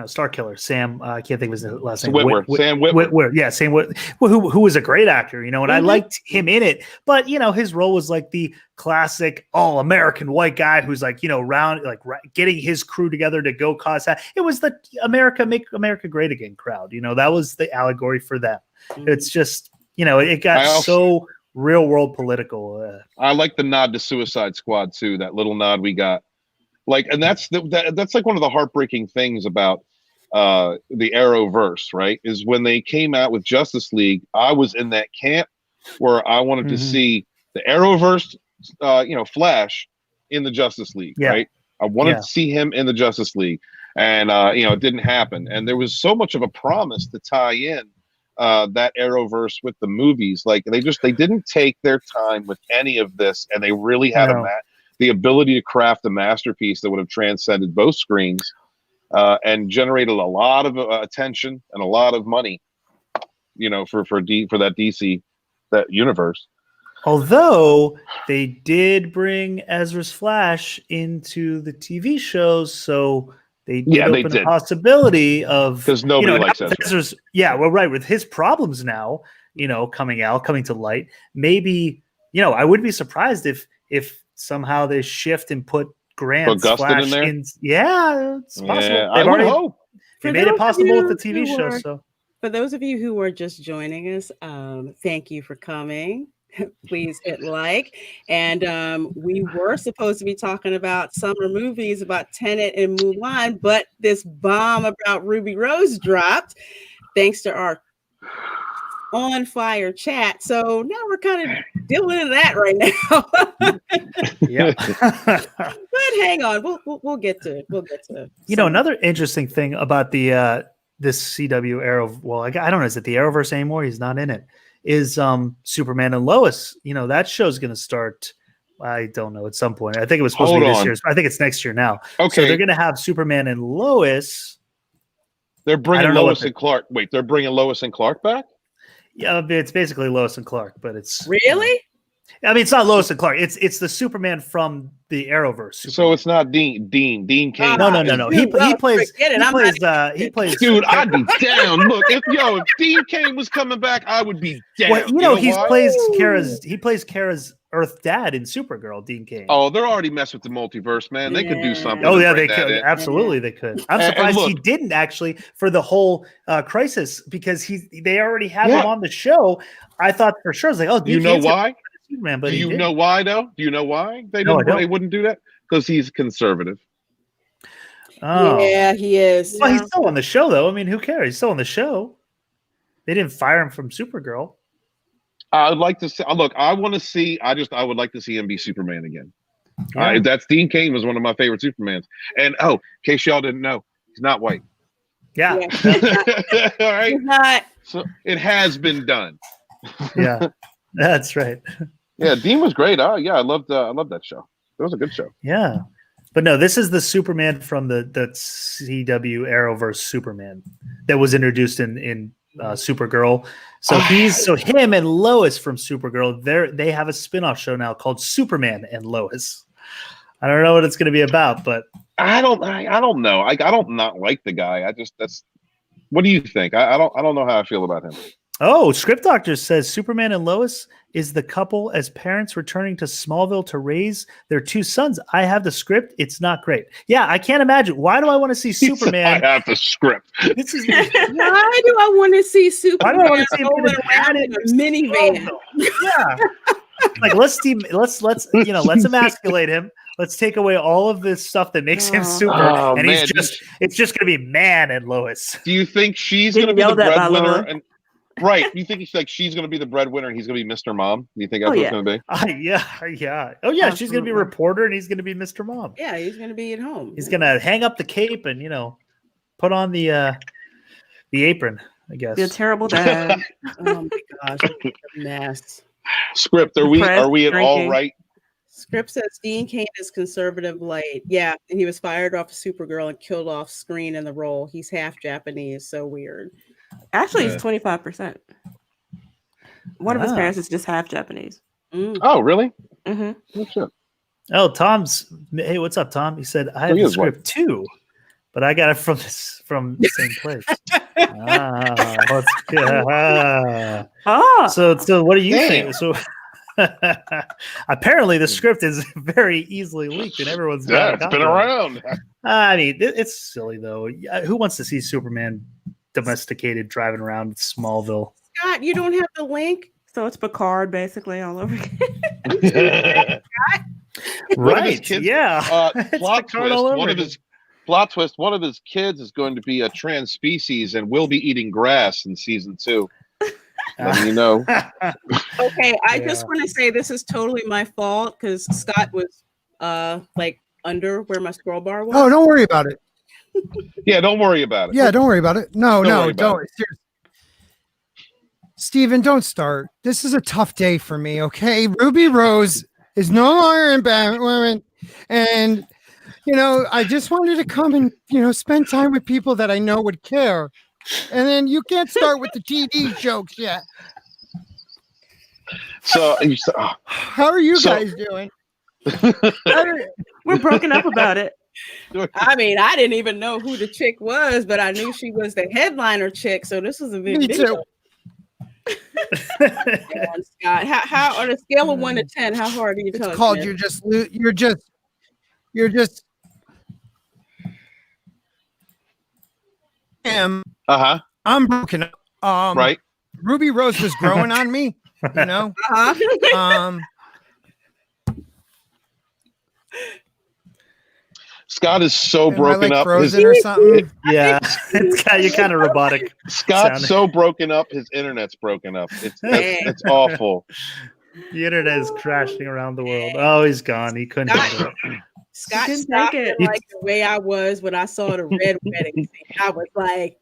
Star Killer Sam. I can't think of his last name. Sam Witwer. Yeah, Sam Witwer, who was a great actor, and I liked him in it. But his role was like the classic all-American white guy who's like getting his crew together to go cause that. It was the Make America Great Again crowd. That was the allegory for them. It's just it got so real world political. I like the nod to Suicide Squad too. That little nod we got. And that's like one of the heartbreaking things about the Arrowverse, right? Is when they came out with Justice League, I was in that camp where I wanted to see the Arrowverse, Flash in the Justice League, right? I wanted to see him in the Justice League, and it didn't happen. And there was so much of a promise to tie in that Arrowverse with the movies. Like they didn't take their time with any of this, and they really had the ability to craft a masterpiece that would have transcended both screens and generated a lot of attention and a lot of money, for that DC, that universe. Although they did bring Ezra's Flash into the TV shows, so they did open the possibility of because nobody likes Ezra. Right, with his problems now, coming to light. Maybe I wouldn't be surprised if somehow they shift and put Grant's Flash in there. It's possible. Yeah, I would hope. They made it possible with the TV show. So, for those of you who are just joining us, thank you for coming. Please hit like. And we were supposed to be talking about summer movies, about Tenet and Mulan, but this bomb about Ruby Rose dropped, thanks to our on fire chat. So now we're kind of dealing in that right now. Yeah. But hang on, we'll get to it. Another interesting thing about the this CW Arrow. Well, I don't know. Is it the Arrowverse anymore? He's not in it. Is Superman and Lois? That show's going to start. I don't know, at some point. I think it was supposed to be this year. I think it's next year now. Okay. So they're going to have Superman and Lois. They're bringing Lois and Clark. Wait, they're bringing Lois and Clark back? Yeah, it's basically Lois and Clark, but it's really. I mean, it's not Lois and Clark. It's the Superman from the Arrowverse. Superman. So it's not Dean Cain. No. He plays. Dude, I'd be down. Look, if Dean Cain was coming back, I would be down. Well, he plays Kara's Earth dad in Supergirl. Dean Cain. Oh, they're already messing with the multiverse, man. They could do something. Oh yeah, they could. Absolutely, they could. I'm surprised he didn't actually for the whole crisis because they already have him on the show. I thought for sure. I was like, oh, you know why? Superman, but do you know why though? Do you know why they wouldn't do that? Because he's conservative. Oh yeah, he is. Well, he's still on the show though. I mean, who cares? He's still on the show. They didn't fire him from Supergirl. I'd like to see. Look, I want to see. I would like to see him be Superman again. Yeah. That's Dean Cain was one of my favorite Supermans. And in case y'all didn't know, he's not white. Yeah. All right. He's not. So it has been done. Yeah, that's right. Yeah, Dean was great. I loved that show. It was a good show. Yeah, but no, this is the Superman from the CW Arrowverse Superman that was introduced in Supergirl. So him and Lois from Supergirl. They have a spin-off show now called Superman and Lois. I don't know what it's going to be about, but I don't know. I don't not like the guy. What do you think? I don't know how I feel about him. Oh, Script Doctor says Superman and Lois is the couple as parents returning to Smallville to raise their 2 sons. I have the script. It's not great. Yeah, I can't imagine. Why do I want to see Superman? I have the script. Why do I want to see Superman rolling around in a minivan? Yeah. Like let's emasculate him. Let's take away all of this stuff that makes him super, and it's just going to be Man and Lois. Do you think she's going to be the breadwinner? Right. You think she's going to be the breadwinner and he's going to be Mr. Mom? Do you think that's what it's going to be? Yeah. Oh, yeah. She's going to be a reporter and he's going to be Mr. Mom. Yeah, he's going to be at home. He's going to hang up the cape and, put on the apron, I guess. Be a terrible dad. Oh, my gosh. A mess. Script, are we at all right? Script says Dean Cain is conservative light. Yeah, and he was fired off of Supergirl and killed off screen in the role. He's half Japanese. So weird. Actually, he's 25%. One of his parents is just half Japanese. Oh, really? Mm-hmm. Oh, shit. Oh, hey, what's up, Tom? He said I have the script too, but I got it from the same place. Let's go. So what do you think? So apparently the script is very easily leaked and everyone's it's been around. I mean, it's silly though. Who wants to see Superman domesticated driving around Smallville? Scott, you don't have the link, so it's Picard basically all over again. Right? Yeah. Plot twist. One of his kids is going to be a trans species and will be eating grass in season 2. Letting you know. Okay, I just want to say this is totally my fault because Scott was under where my scroll bar was. Oh, don't worry about it. Yeah, don't worry about it. Yeah, don't worry about it. No, don't. Steven, don't start. This is a tough day for me, okay? Ruby Rose is no longer in Batwoman. And, I just wanted to come and, spend time with people that I know would care. And then you can't start with the TD jokes yet. So, how are you guys doing? We're broken up about it. I mean, I didn't even know who the chick was, but I knew she was the headliner chick. So this was a big deal. Scott, how on a scale of 1 to 10, how hard are you? It's called you're just. I'm broken up. Right. Ruby Rose was growing on me. Scott is so broken up. Frozen or something? Yeah, you're kind of robotic. Scott's so broken up. His internet's broken up. It's awful. The internet is crashing around the world. Oh, he's gone. He couldn't handle it. Scott stopped it like the way I was when I saw the red wedding scene. I was like,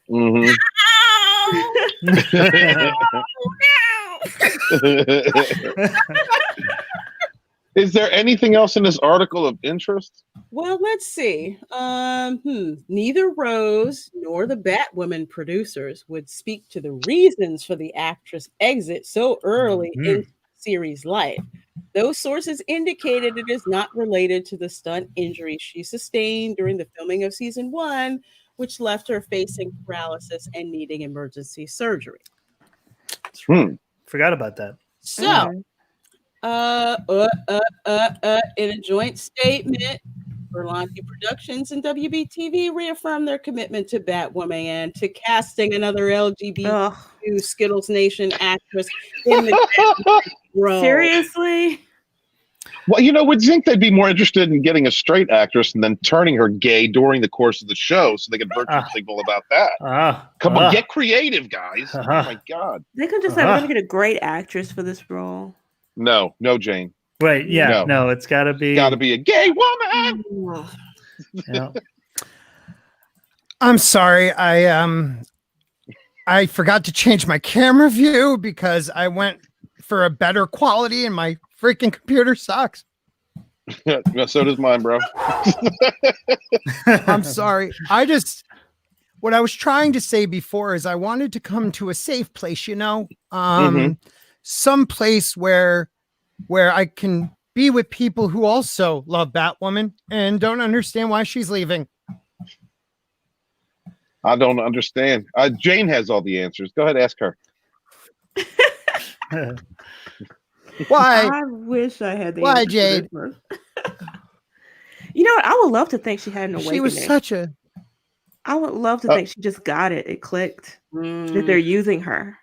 mm-hmm. Is there anything else in this article of interest? Well, let's see. Neither Rose nor the Batwoman producers would speak to the reasons for the actress' exit so early in the series' life. Those sources indicated it is not related to the stunt injury she sustained during the filming of season 1, which left her facing paralysis and needing emergency surgery. Forgot about that. So, in a joint statement, Berlanti Productions and WB-TV reaffirmed their commitment to Batwoman and to casting another LGBTQ Skittles Nation actress in the role. Seriously? Well, would you think they'd be more interested in getting a straight actress and then turning her gay during the course of the show so they could virtue signal about that? Come on, get creative, guys. Oh, my God. They could just say, we're going to get a great actress for this role. No, Jane. Wait, no, it's got to be a gay woman. Yeah. I'm sorry. I forgot to change my camera view because I went for a better quality and my freaking computer sucks. So does mine, bro. I'm sorry. What I was trying to say before is I wanted to come to a safe place, some place where I can be with people who also love Batwoman and don't understand why she's leaving. I don't understand. Jane has all the answers. Go ahead, ask her. Why? I wish I had the Why, answer Jade? To this one. You know what? I would love to think she had an awakening. She was such a... I would love to think she just got it. It clicked that they're using her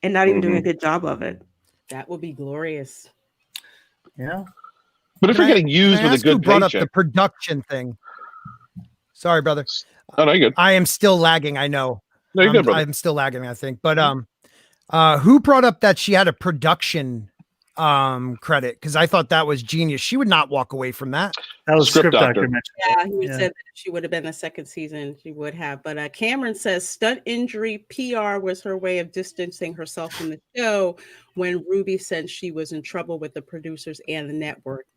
and not even doing a good job of it. That would be glorious. Yeah. But if you're getting used with a good brought paycheck. Up the production thing. Sorry, brother. Oh, no, you're good. I am still lagging. I know. No, you're good, brother. I'm still lagging, I think. But who brought up that she had a production credit? Because I thought that was genius. She would not walk away from that. That was Script Doctor. Yeah, he would said that if she would have been the second season, she would have. But Cameron says stunt injury PR was her way of distancing herself from the show when Ruby said she was in trouble with the producers and the network.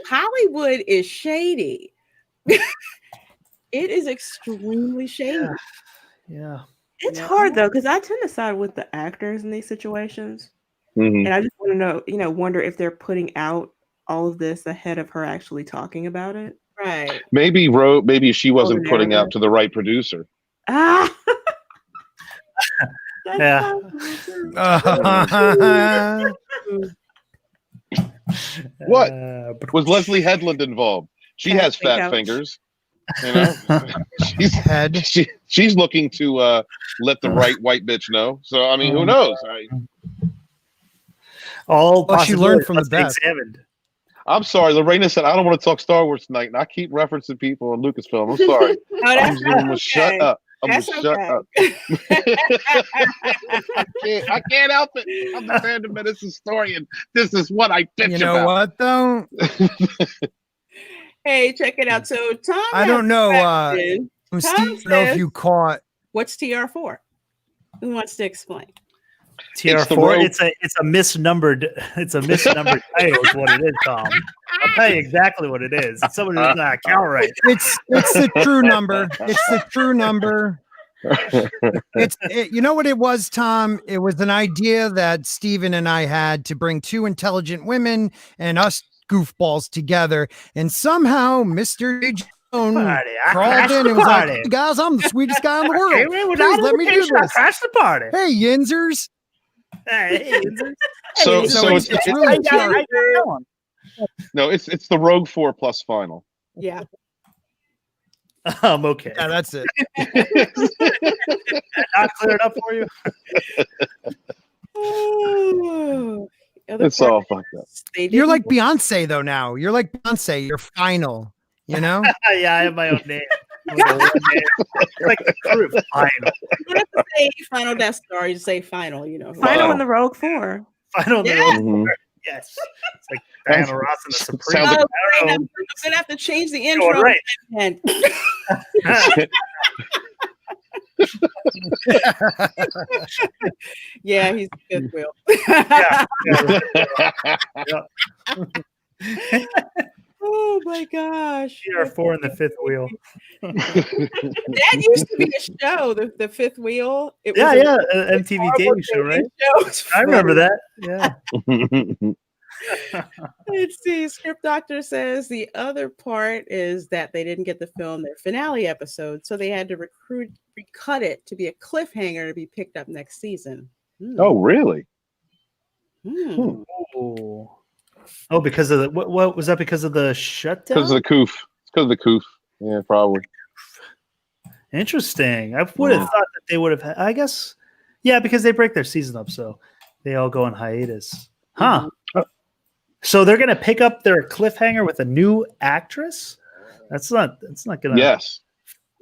Hollywood is shady. It is extremely shady. Yeah. It's hard though, because I tend to side with the actors in these situations. And I just want to know, wonder if they're putting out all of this ahead of her actually talking about it. Right. Maybe she wasn't putting out to the right producer. Ah. Yeah. What? Was Leslie Headland involved? She has fat fingers. She's looking to let the right white bitch know. So I mean, who knows? She learned from the best. Examined. I'm sorry, Lorena said I don't want to talk Star Wars tonight, and I keep referencing people in Lucasfilm. I'm sorry. I'm gonna shut up. I'm gonna shut up. I can't help it. I'm the fandom medicine historian. This is what I bitch about. You know what though? Hey, check it out. So Tom, I don't know. Steve, know if you caught. What's TR4? Who wants to explain? TR4. It's a misnumbered title. Is what it is, Tom. I'll tell you exactly what it is. It's someone who's not count right. It's the true number. It's the true number. You know what it was, Tom? It was an idea that Steven and I had to bring two intelligent women and us goofballs together, and somehow Mr. Jones crawled in and was like, "Hey guys, I'm the sweetest guy in the world. Please let me do this. Crash the party. Hey, Yinzers." Hey. So it's really no, it's the Rogue 4 Plus final. Yeah. Okay. Yeah, that's it. Not cleared up for you. It's all fucked up. You're like Beyonce though now. You're like Beyonce. You're final. You know? Yeah, I have my own name. Like the crew. Final. You don't have to say Final Death Star. You just say Final. Final in the Rogue 4. Final in the Rogue 4. Yes. It's like Diana Ross in the Supreme. I'm gonna have to change the intro. Right. Yeah, he's a fifth wheel. Oh my gosh. TR4 in the fifth wheel. That used to be a show, the Fifth Wheel. It was an MTV dating show, right? I remember that. Yeah. Let's see. Script Doctor says the other part is that they didn't get to film their finale episode, so they had to recut it to be a cliffhanger to be picked up next season. Oh, really? Oh, because of the what was that? Because of the shutdown? Because of the coof. It's because of the coof. Yeah, probably. Interesting. I would have thought that they would have. I guess, yeah, because they break their season up, so they all go on hiatus. Huh. So they're gonna pick up their cliffhanger with a new actress. That's not gonna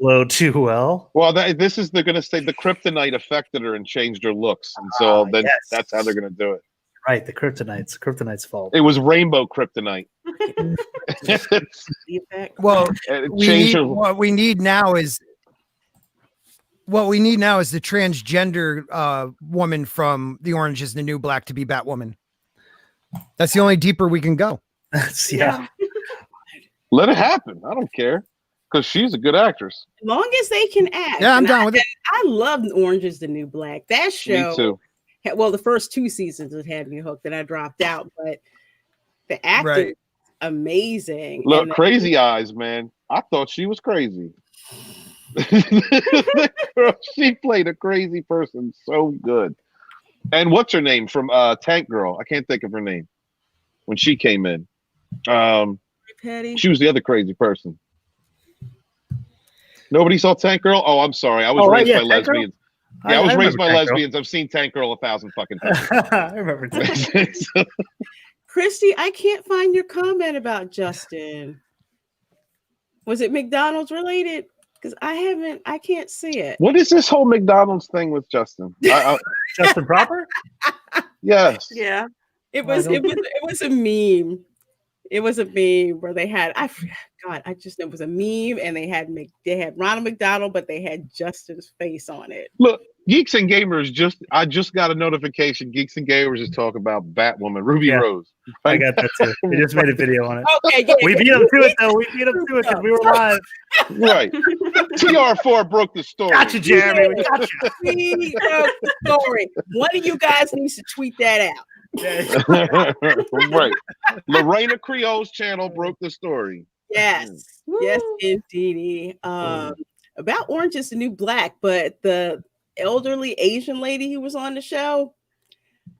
flow too well. Well, they're gonna say the kryptonite affected her and changed her looks, and so that's how they're gonna do it. Right, the kryptonite's fault. It was rainbow kryptonite. Well, what we need now is the transgender woman from The Orange Is the New Black to be Batwoman. That's the only deeper we can go. Yeah. Let it happen. I don't care, because she's a good actress. As long as they can act. Yeah, I'm down with it. I love Orange Is the New Black. That show. Me too. Well, the first 2 seasons it had me hooked, and I dropped out. But the acting, amazing. Look, Crazy Eyes, man. I thought she was crazy. She played a crazy person so good. And what's her name from Tank Girl? I can't think of her name. When she came in, she was the other crazy person. Nobody saw Tank Girl? Oh, I'm sorry. I was raised by lesbians. Yeah, I was raised by lesbians. I've seen Tank Girl 1,000 fucking times. I remember that. Christy, I can't find your comment about Justin. Was it McDonald's related? Because I can't see it. What is this whole McDonald's thing with Justin? Justin proper? Yes. Yeah. It was a meme. It was a meme where they had it was a meme, and they had Ronald McDonald, but they had Justin's face on it. Look, Geeks and Gamers I just got a notification. Geeks and Gamers is talking about Batwoman, Ruby Rose. I got that too. We just made a video on it. Okay, yeah, we beat them to it though. We beat them to it because we were live. Right. TR4 broke the story. Gotcha, Jeremy. We broke the story. One of you guys needs to tweet that out. Right. Lorena Creole's channel broke the story. Yes. Yes, indeed. About Orange Is the New Black, but the elderly Asian lady who was on the show,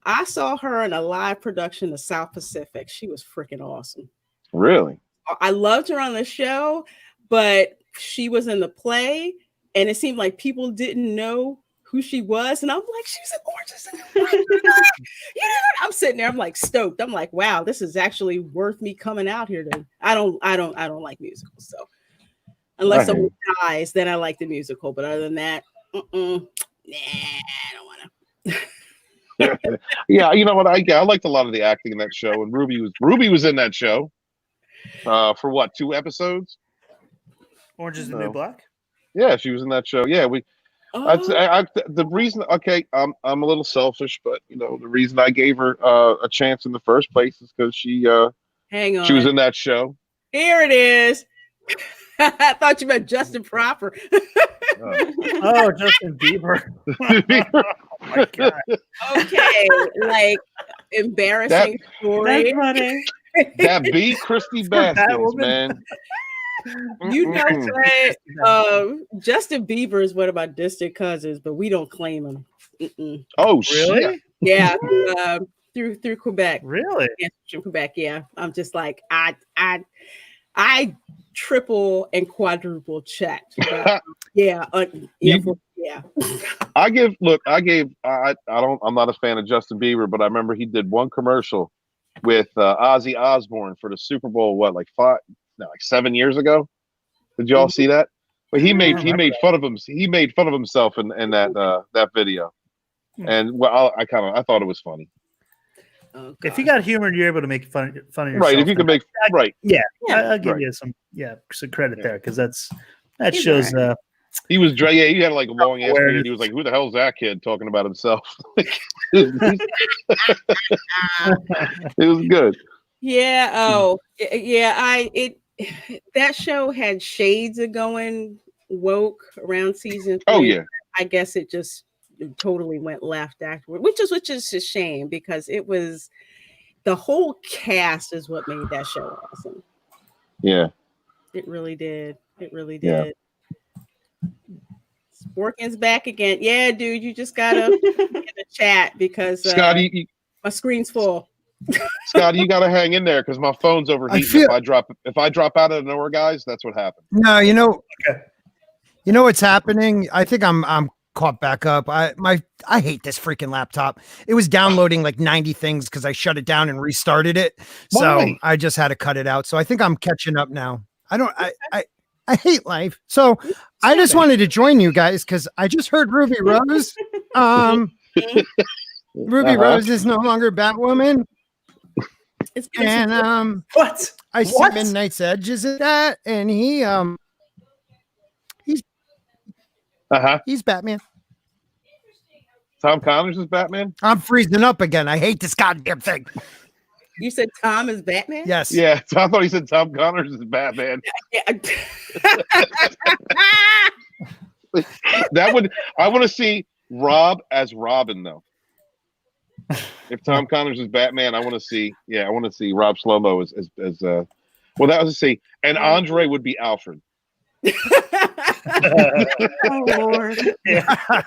I saw her in a live production of South Pacific. She was freaking awesome. Really? I loved her on the show, but she was in the play, and it seemed like people didn't know who she was, and I'm like, she's an Orange Is the New Black. I'm sitting there, I'm like stoked. I'm like, wow, this is actually worth me coming out here to. I don't like musicals, so unless someone dies, then I like the musical. But other than that, nah, I don't want to. Yeah, you know what? I liked a lot of the acting in that show, and Ruby was in that show for what, 2 episodes? Orange Is the New Black. Yeah, she was in that show. Yeah, the reason, I'm a little selfish, but the reason I gave her a chance in the first place is because she was in that show. Here it is. I thought you meant Justin proper. Oh, Justin Bieber. Oh my God. Okay, like embarrassing story. That B. Christy Baskins, man. You know what? Justin Bieber is one of my distant cousins, but we don't claim him. Oh, really? Shit. Yeah, through Quebec. Really? Yeah, through Quebec. Yeah, I'm just like I triple and quadruple checked. Yeah. I'm not a fan of Justin Bieber, but I remember he did one commercial with Ozzy Osbourne for the Super Bowl. What, like 7 years ago? Did y'all see that? But he made fun of him. He made fun of himself in that video, and I thought it was funny. Oh, if you got humor, you're able to make fun of yourself. Right. If you can make yeah, I'll give you some credit there, because that shows. Right. He was he had like a long ass beard. He was like, "Who the hell's that kid talking about himself?" It was good. Yeah. Oh, yeah. That show had shades of going woke around season 3. Oh yeah. I guess it just totally went left afterward, which is a shame because it was the whole cast is what made that show awesome. Yeah. It really did. It really Yeah. did. Sporkin's back again. Yeah, dude, you just gotta get the chat because Scotty, my screen's full. Scotty, you gotta hang in there because my phone's overheating. If I drop out of nowhere, guys, that's what happened. No, you know what's happening? I think I'm caught back up. I hate this freaking laptop. It was downloading like 90 things because I shut it down and restarted it. So Why? I just had to cut it out. So I think I'm catching up now. I hate life. So I just wanted to join you guys because I just heard Ruby Rose. Ruby Rose is no longer Batwoman. And what? I see Midnight's Edge is at that, and he's Batman. Tom Connors is Batman? I'm freezing up again. I hate this goddamn thing. You said Tom is Batman? Yes. Yeah, I thought he said Tom Connors is Batman. Yeah. I want to see Rob as Robin though. If Tom Connors is Batman, I want to see Rob Slomo as well, that was to see, and Andre would be Alfred. Oh Lord! I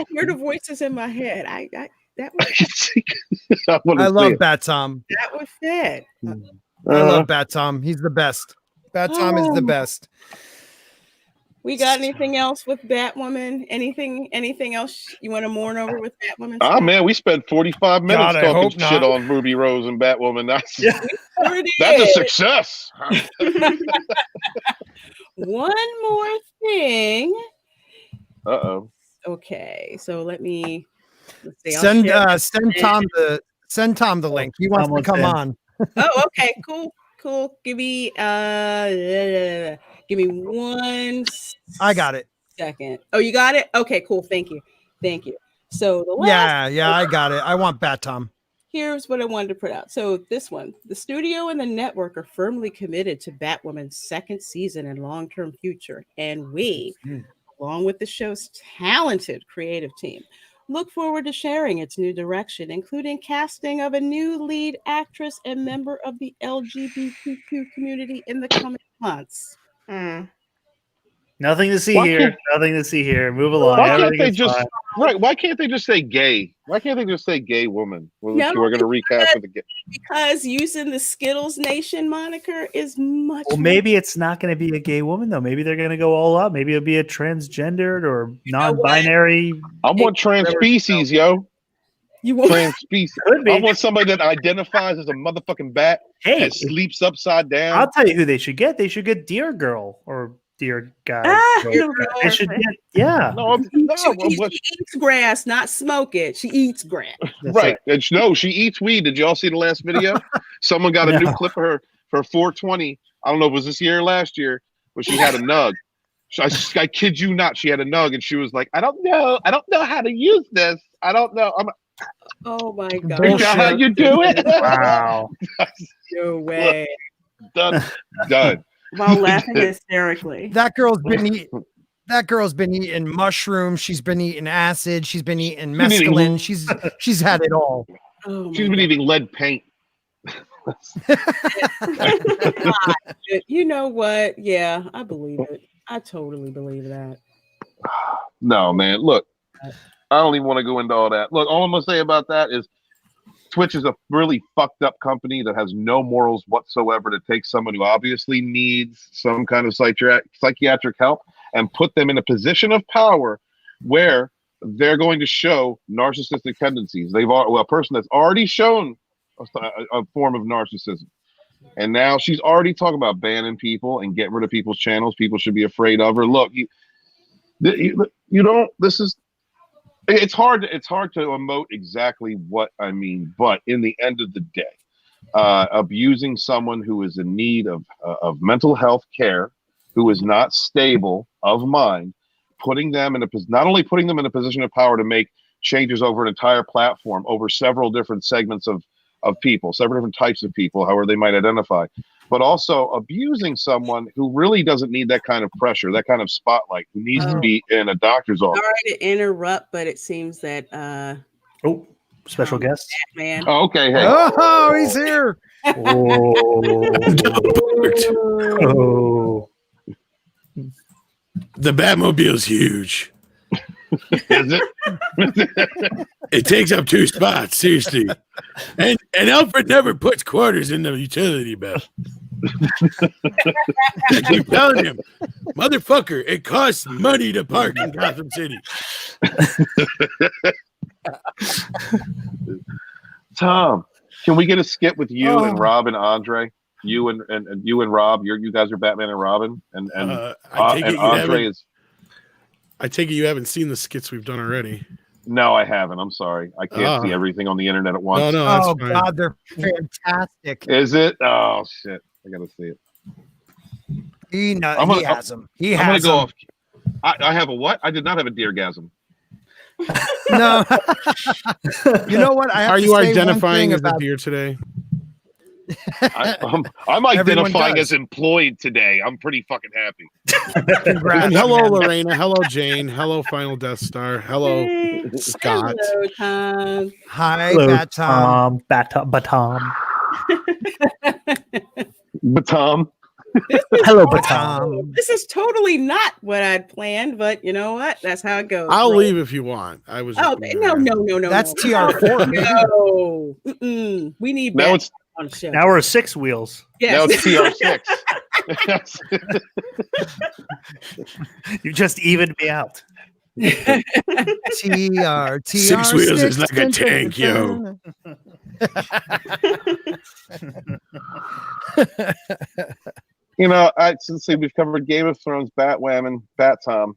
hear the voices in my head. I love Bat Tom. That was fit. I love Bat Tom. He's the best. Bat Tom is the best. We got anything else with Batwoman? Anything else you want to mourn over with Batwoman? Oh man, we spent 45 minutes talking not. shit on Ruby Rose and Batwoman. That's a success. One more thing. Uh-oh. Okay, so let's see. Send Tom the link. He wants to come on. Oh, okay, cool. Give me 1 I got it. second. Oh, you got it? Okay, cool. Thank you. So the last I got it. I want Bat Tom. Here's what I wanted to put out. So this one, the studio and the network are firmly committed to Batwoman's second season and long-term future. And we, along with the show's talented creative team, look forward to sharing its new direction, including casting of a new lead actress and member of the LGBTQ community in the coming months. Nothing to see here. Nothing to see here. Move along. Why can't they just Why can't they just say gay? Why can't they just say gay woman? We're going to recast with the gay. Because using the Skittles Nation moniker is much. Well, maybe it's not going to be a gay woman though. Maybe they're going to go all out. Maybe it'll be a transgendered or non-binary. I want trans species, yo. You want trans species? I want somebody that identifies as a motherfucking bat and sleeps upside down. I'll tell you who they should get. They should get Deer Girl or Deer Guy. They should get, she eats grass, not smoke it. She eats grass. Right. And no, she eats weed. Did y'all see the last video? Someone got a new clip of her for 420. I don't know if it was this year or last year, but she had a nug. I kid you not. She had a nug and she was like, I don't know how to use this. I don't know. Oh my God. Is that how you do it? Wow. No way. Done. While laughing hysterically. That girl's been eating mushrooms. She's been eating acid. She's been eating mescaline. She's had it all. She's been eating lead paint. You know what? Yeah, I believe it. I totally believe that. No, man. Look, I don't even want to go into all that. Look, all I'm going to say about that is Twitch is a really fucked up company that has no morals whatsoever to take someone who obviously needs some kind of psychiatric help and put them in a position of power where they're going to show narcissistic tendencies. A person that's already shown a form of narcissism. And now she's already talking about banning people and getting rid of people's channels. People should be afraid of her. Look, it's hard to emote exactly what I mean, but in the end of the day, abusing someone who is in need of mental health care, who is not stable of mind, not only putting them in a position of power to make changes over an entire platform, over several different segments of of people, several different types of people, however they might identify, but also abusing someone who really doesn't need that kind of pressure, that kind of spotlight, who needs to be in a doctor's office. Sorry to interrupt, but it seems that special guest. Man. Oh, okay. Hey. Oh, he's here. Oh. The Batmobile's huge. Is it? It takes up 2 spots, seriously. And Alfred never puts quarters in the utility belt. I keep telling him, motherfucker, it costs money to park in Gotham City. Tom, can we get a skit with you and Rob and Andre? You and you and Rob. You guys are Batman and Robin, and Andre is. I take it you haven't seen the skits we've done already. No, I haven't. I'm sorry. I can't see everything on the internet at once. No, oh God, they're fantastic. Is it? Oh shit! I gotta see it. He has them. He I'm has gonna go them. off. I have a what? I did not have a deergasm. No. You know what? I have Are to you say identifying one as thing a deer today? I'm identifying does. as employed today. I'm pretty fucking happy. Congrats, And hello, man. Lorena. Hello, Jane. Hello, Final Death Star. Hello, Scott. Hello, Tom. Hi, Hello, Bat Tom. Batom. Batom. Hello, Batom. This is totally not what I'd planned, but you know what? That's how it goes. I'll right? leave if you want. I was. Oh no! That's no. TR4. No, we need Now Bat it's on the show. Now we're 6 wheels. now Yes. it's TR6. You just evened me out. TR 6 wheels is like a tank, yo. You know, let's see. We've covered Game of Thrones, Batwoman, Bat Tom,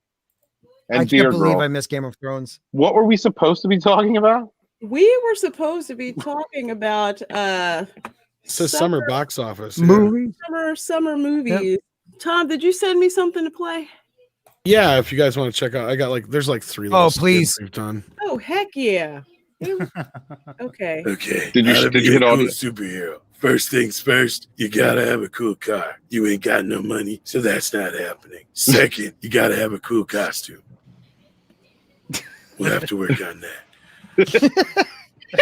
and I Deer can't believe Girl. I missed Game of Thrones. What were we supposed to be talking about? We were supposed to be talking about It's a summer box office. Movie. summer movies. Tom, did you send me something to play? Yeah, if you guys want to check out, I got there's 3. Oh, little skits please. we've done. Oh heck yeah! Okay. Okay. Did you hit all cool the superhero? First things first, you gotta have a cool car. You ain't got no money, so that's not happening. Second, you gotta have a cool costume. We'll have to work on that.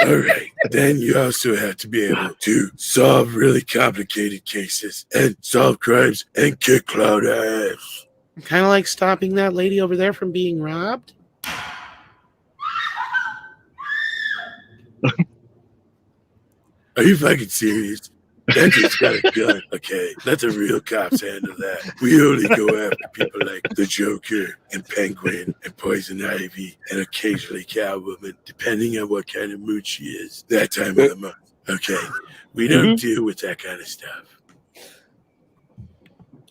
All right. Then you also have to be able to solve really complicated cases and solve crimes and kick cloud ass. Kind of like stopping that lady over there from being robbed. Are you fucking serious? That just got a gun. Okay, let the real cops handle that. We only go after people like the Joker and Penguin and Poison Ivy and occasionally Catwoman, depending on what kind of mood she is that time of the month. Okay, we don't deal with that kind of stuff.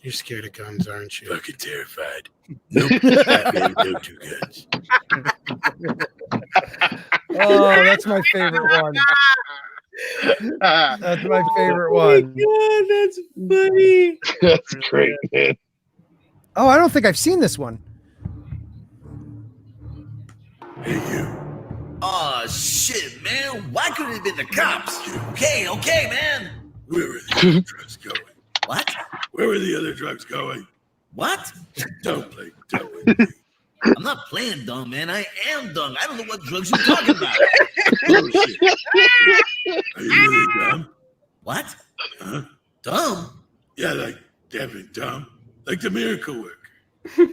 You're scared of guns, aren't you? Fucking terrified. Nope, Batman don't do guns. Oh, that's my favorite one. That's my favorite one. God, that's funny. That's great, man. Oh, I don't think I've seen this one. Hey, you. Oh shit, man! Why couldn't it have been the cops? Okay, man. Where were the other drugs going? What? Where were the other drugs going? What? Don't play dumb with me. I'm not playing dumb, man. I am dumb. I don't know what drugs you're talking about. Bullshit. Are you really dumb? What? Huh? Dumb? Yeah, like Devin dumb. Like the miracle worker.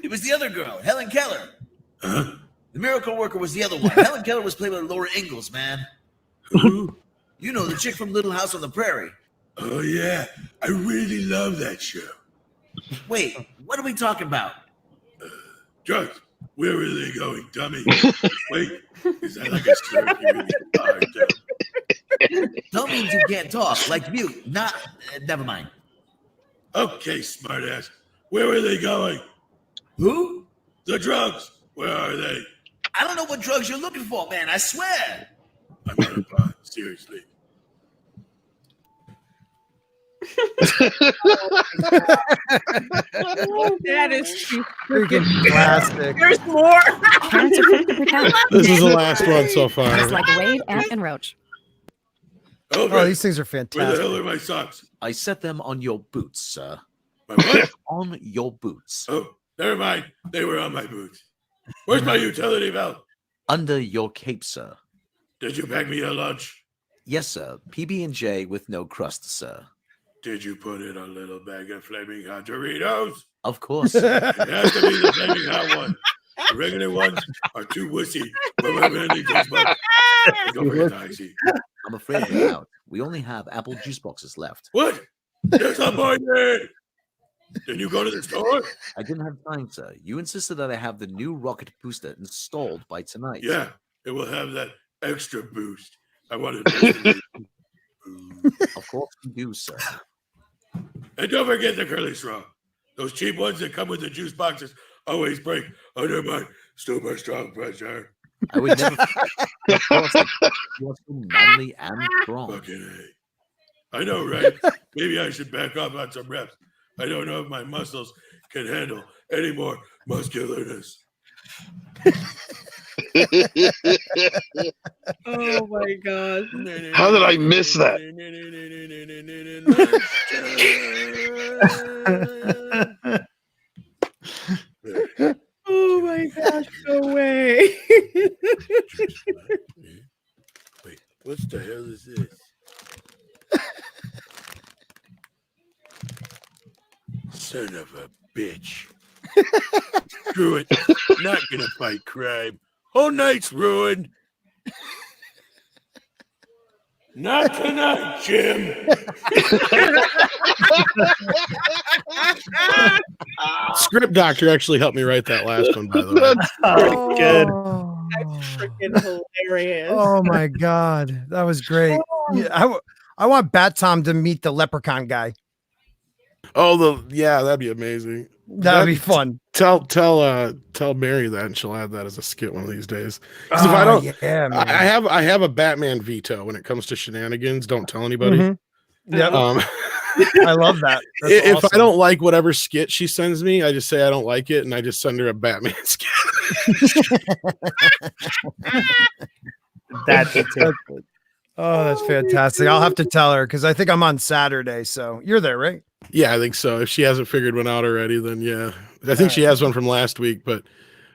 It was the other girl, Helen Keller. Huh? The miracle worker was the other one. Helen Keller was played by Laura Ingalls, man. Who? You know, the chick from Little House on the Prairie. Oh, yeah. I really love that show. Wait, what are we talking about? Drugs. Where were they going, dummy? Wait, is that like a slur? Dumb means you can't talk, like mute. Not, never mind. Okay, smartass. Where were they going? Who? The drugs. Where are they? I don't know what drugs you're looking for, man. I swear. I'm on a bond, seriously. Oh, that is too Freaking classic. There's more. Parents are quick to pretend. This is the last one so far. Just like Wade, Ant, and Roach. Alfred, these things are where the fantastic. hell are my socks? I set them on your boots, sir. My what? On your boots. Oh, never mind. They were on my boots. Where's my utility belt? Under your cape, sir. Did you pack me a lunch? Yes, sir. PB&J with no crust, sir. Did you put in a little bag of flaming hot Doritos? Of course, sir. It has to be the flaming hot one. The regular ones are too wussy for my manly taste buds. Go for it, Taxi. I'm afraid we're out. We only have apple juice boxes left. What? Disappointed! Did you go to the store? I didn't have time, sir. You insisted that I have the new rocket booster installed by tonight. Yeah, it will have that extra boost. I wanted to. Of course you do, sir. And don't forget the curly straw. Those cheap ones that come with the juice boxes always break under my super strong pressure. I would never. Of course, you are so manly and strong. Fucking A. I know, right? Maybe I should back off on some reps. I don't know if my muscles can handle any more muscularness. Oh my god. How did I miss that? Oh my gosh, no way. Wait, what the hell is this? Son of a bitch. Screw it. Not gonna fight crime. Whole night's ruined. Not tonight, Jim. Script doctor actually helped me write that last one, by the way. Oh, good. That's freaking hilarious. Oh my god, that was great. Yeah, I want Bat Tom to meet the leprechaun guy. Oh, that'd be amazing. That'd be fun. Tell Mary that, and she'll add that as a skit one of these days. 'Cause if I don't, yeah, man. I have a Batman veto when it comes to shenanigans. Don't tell anybody. Mm-hmm. Yep. I love that. That's If awesome. I don't like whatever skit she sends me, I just say I don't like it, and I just send her a Batman skit. That's it. Oh, that's fantastic. I'll have to tell her because I think I'm on Saturday. So you're there, right? Yeah, I think so. If she hasn't figured one out already, then yeah. I think she has one from last week, but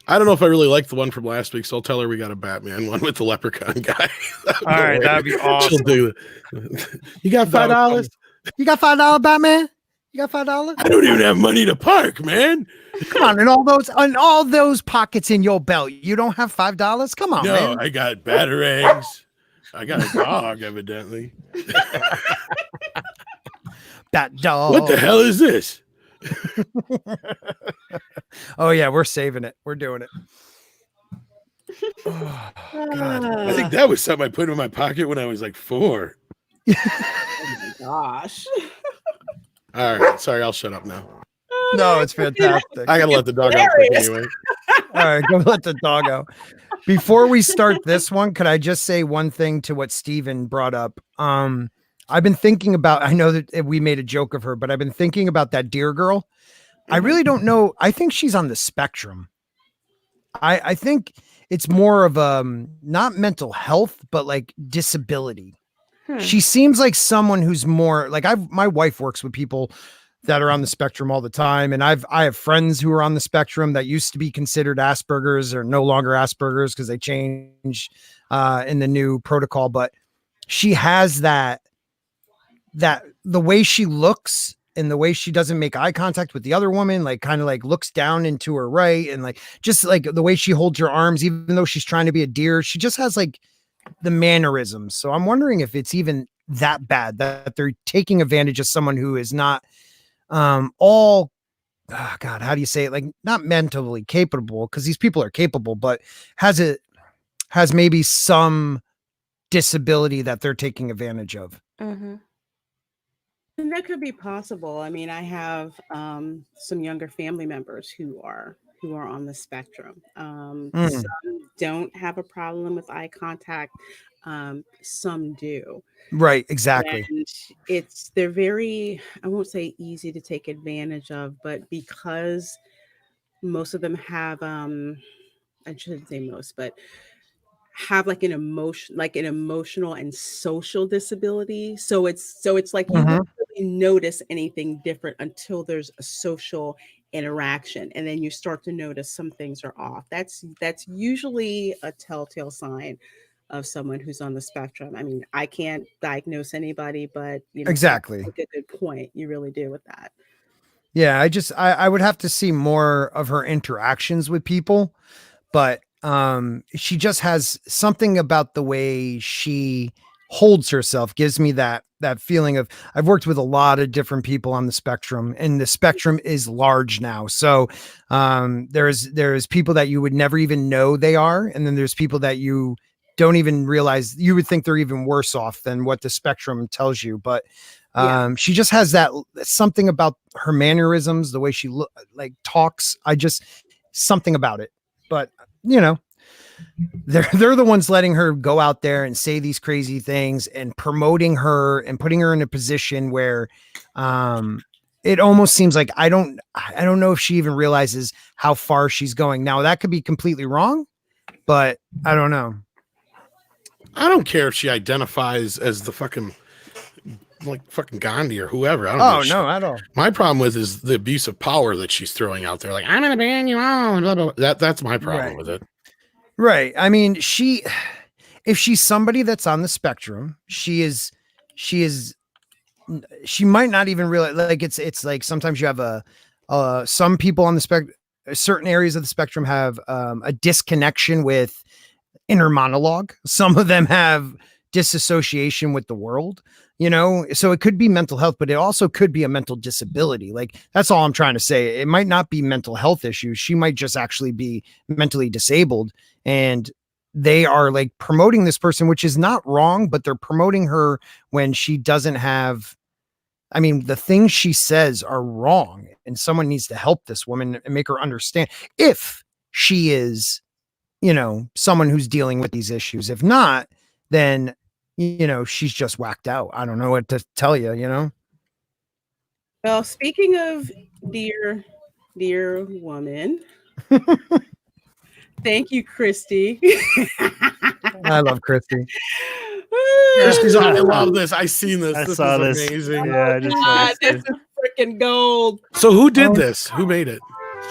I don't know if I really like the one from last week, so I'll tell her we got a Batman one with the leprechaun guy. All right, that'd be awesome. She'll do it. You got $5? You got $5, Batman? You got $5? I don't even have money to park, man. Come on, and all those pockets in your belt, you don't have $5? Come on, No, man. I got batarangs. I got a dog, evidently. That dog. What the hell is this? Oh yeah, we're saving it. We're doing it. Oh, God. I think that was something I put in my pocket when I was like 4. Oh my gosh. All right, sorry, I'll shut up now. No, it's fantastic. I gotta let the dog out quick anyway. All right, go let the dog out. Before we start this one, could I just say one thing to what Steven brought up? I've been thinking about, I know that we made a joke of her, but I've been thinking about that deer girl. I really don't know. I think she's on the spectrum. I think it's more of not mental health, but like disability. She seems like someone who's more like my wife works with people that are on the spectrum all the time. And I have friends who are on the spectrum that used to be considered Asperger's or no longer Asperger's because they changed in the new protocol. But she has that the way she looks and the way she doesn't make eye contact with the other woman, like kind of like looks down into her right. And like, just like the way she holds her arms, even though she's trying to be a deer, she just has like the mannerisms. So I'm wondering if it's even that bad that they're taking advantage of someone who is not how do you say it? Like not mentally capable, because these people are capable, but has maybe some disability that they're taking advantage of. Mm-hmm. And that could be possible. I mean, I have some younger family members who are on the spectrum. Some don't have a problem with eye contact. Some do. Right, exactly. And they're very, I won't say easy to take advantage of, but because most of them have, I shouldn't say most, but have like an emotional and social disability. So it's like you Mhm. don't really notice anything different until there's a social interaction, and then you start to notice some things are off. That's usually a telltale sign of someone who's on the spectrum. I mean, I can't diagnose anybody, but you Exactly. make a good point. You really do with that. Yeah, I would have to see more of her interactions with people, but she just has something about the way she holds herself gives me that feeling of I've worked with a lot of different people on the spectrum, and the spectrum is large now. So there's people that you would never even know they are, and then there's people that you don't even realize, you would think they're even worse off than what the spectrum tells you. But she just has that something about her mannerisms, the way she like talks. Something about it. But you know, they're the ones letting her go out there and say these crazy things and promoting her and putting her in a position where it almost seems like I don't know if she even realizes how far she's going. Now that could be completely wrong, but I don't know. I don't care if she identifies as the fucking Gandhi or whoever. I don't know. No, at all. My problem with is the abuse of power that she's throwing out there. Like, I'm gonna ban you all. Blah, blah, blah. That's my problem with it. Right. I mean, if she's somebody that's on the spectrum, she might not even realize, like, it's like sometimes you have some people on the spectrum, certain areas of the spectrum have a disconnection with inner monologue. Some of them have disassociation with the world, you know, so it could be mental health, but it also could be a mental disability. Like, that's all I'm trying to say. It might not be mental health issues. She might just actually be mentally disabled, and they are like promoting this person, which is not wrong, but they're promoting her when she doesn't have, I mean, the things she says are wrong, and someone needs to help this woman and make her understand if she is, you know, someone who's dealing with these issues. If not, then, you know, she's just whacked out. I don't know what to tell you, you know? Well, speaking of dear woman, thank you, Christy. I love Christy. Christy's I love this. I seen this. This is amazing. Yeah, this is freaking gold. So who did this? Who made it?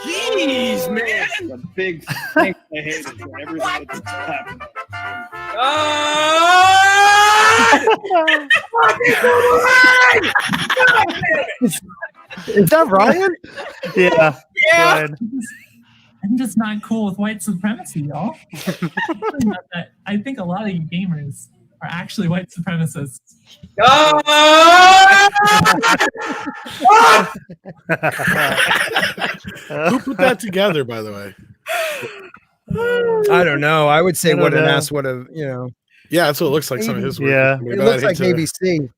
Jeez, man! The big thing I hated for everybody that's happening. Is that Ryan? Yeah. Yeah. I'm just not cool with white supremacy, y'all. I think a lot of you gamers are actually white supremacists. Who put that together, by the way? I don't know. I would say what an ass would have, you know. Yeah, that's what it looks like. Some of his work. Yeah, it looks like ABC.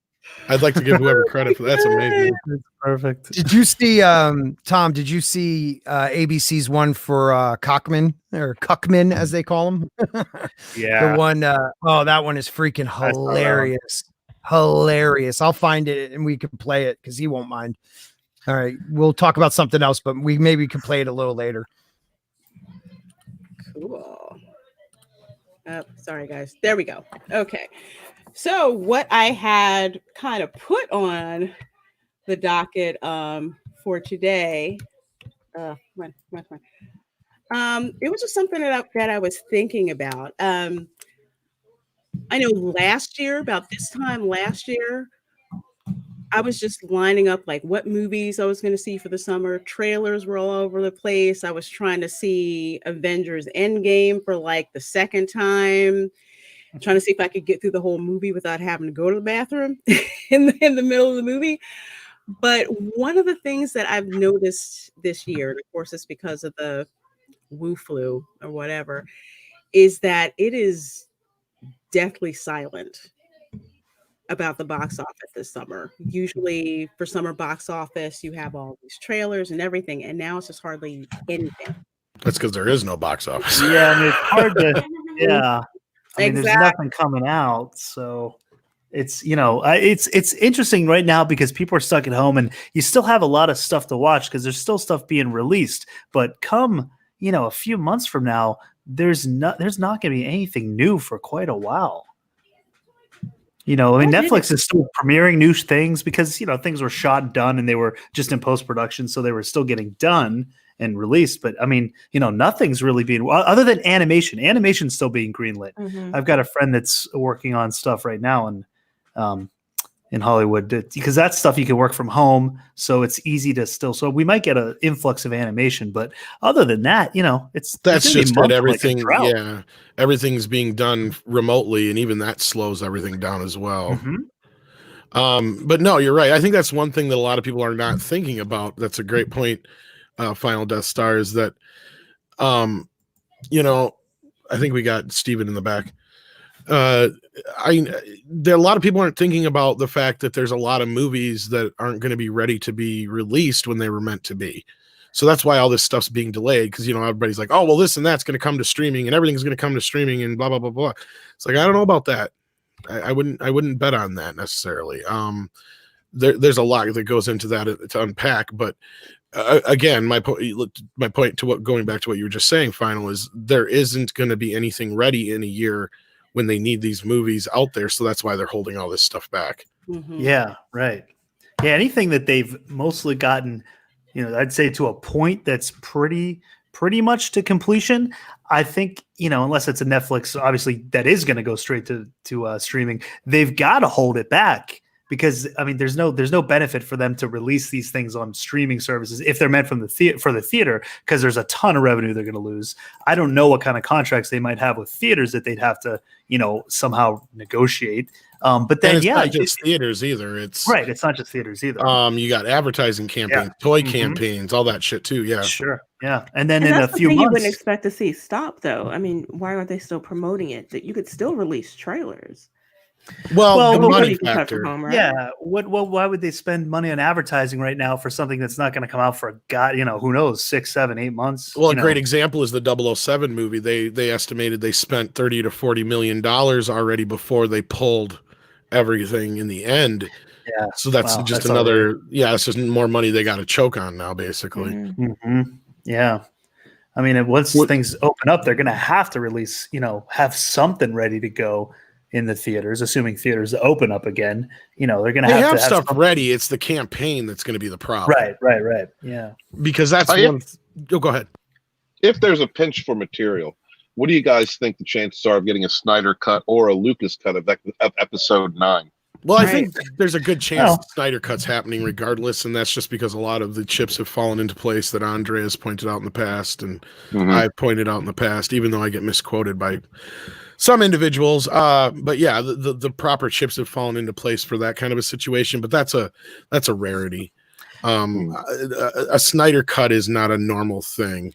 I'd like to give whoever credit for that. That's amazing. That's perfect. Did you see, Tom? Did you see ABC's one for Cockman, or Cuckman as they call him? Yeah, the one. That one is freaking hilarious. Hilarious. I'll find it and we can play it because he won't mind. All right, we'll talk about something else, but we maybe can play it a little later. Cool. Sorry, guys. There we go. Okay. So what I had kind of put on the docket for today, it was just something that I was thinking about. I know last year, about this time last year, I was just lining up like what movies I was going to see for the summer. Trailers were all over the place. I was trying to see Avengers Endgame for like the second time. I'm trying to see if I could get through the whole movie without having to go to the bathroom in the middle of the movie. But one of the things that I've noticed this year, and of course it's because of the Wu flu or whatever, is that it is deathly silent about the box office this summer. Usually for summer box office, you have all these trailers and everything, and now it's just hardly anything. That's because there is no box office. Yeah, I mean, it's hard to, yeah. I mean, Exactly. there's nothing coming out, so it's, you know, it's interesting right now because people are stuck at home and you still have a lot of stuff to watch because there's still stuff being released. But come, you know, a few months from now, there's not going to be anything new for quite a while. I mean, Netflix is still premiering new things because, things were shot and done and they were just in post-production. So they were still getting done and released. But I mean, nothing's really being, other than animation's still being greenlit. Mhm. I've got a friend that's working on stuff right now in Hollywood because that's stuff you can work from home. So it's easy to still, so we might get an influx of animation, but other than that, that's just it. Everything. Like everything's being done remotely. And even that slows everything down as well. Mm-hmm. But no, you're right. I think that's one thing that a lot of people are not thinking about. That's a great point. Final Death Star is that, I think we got Steven in the back. There a lot of people aren't thinking about the fact that there's a lot of movies that aren't going to be ready to be released when they were meant to be. So that's why all this stuff's being delayed because everybody's like, oh well, this and that's going to come to streaming and everything's going to come to streaming and blah blah blah blah. It's like I don't know about that. I wouldn't bet on that necessarily. There's a lot that goes into that to unpack, but again, my point to going back to what you were just saying, Final, is there isn't going to be anything ready in a year when they need these movies out there. So that's why they're holding all this stuff back. Mhm. Yeah, right. Yeah, anything that they've mostly gotten, I'd say to a point that's pretty much to completion. I think, unless it's a Netflix, obviously that is going to go straight to streaming. They've got to hold it back because I mean, there's no benefit for them to release these things on streaming services if they're meant for the theater, because there's a ton of revenue they're going to lose. I don't know what kind of contracts they might have with theaters that they'd have to, somehow negotiate. But then, it's not just theaters either. It's right. It's not just theaters either. You got advertising campaigns, toy campaigns, all that shit too. Yeah, sure. Yeah, and then And in a that's the few thing months, you wouldn't expect to see stop, though. I mean, why aren't they still promoting it? That you could still release trailers. Well, the Well, money you can cut factor. from home, right? yeah. Why would they spend money on advertising right now for something that's not going to come out for who knows, 6, 7, 8 months? Well, a great example is the 007 movie. They estimated they spent $30 to $40 million already before they pulled everything in the end. Yeah. So that's just another. Yeah, it's just more money they got to choke on now, basically. Mhm. Yeah. I mean, once things open up, they're going to have to release, have something ready to go in the theaters, assuming theaters open up again. They're going to have stuff ready. It's the campaign that's going to be the problem. Right. Yeah. Because that's one. Go ahead. If there's a pinch for material, what do you guys think the chances are of getting a Snyder cut or a Lucas cut of episode 9? Well, I think there's a good chance Snyder Cut's happening regardless, and that's just because a lot of the chips have fallen into place that Andre has pointed out in the past, and I've pointed out in the past, even though I get misquoted by some individuals. But yeah, the proper chips have fallen into place for that kind of a situation, but that's a rarity. A Snyder Cut is not a normal thing.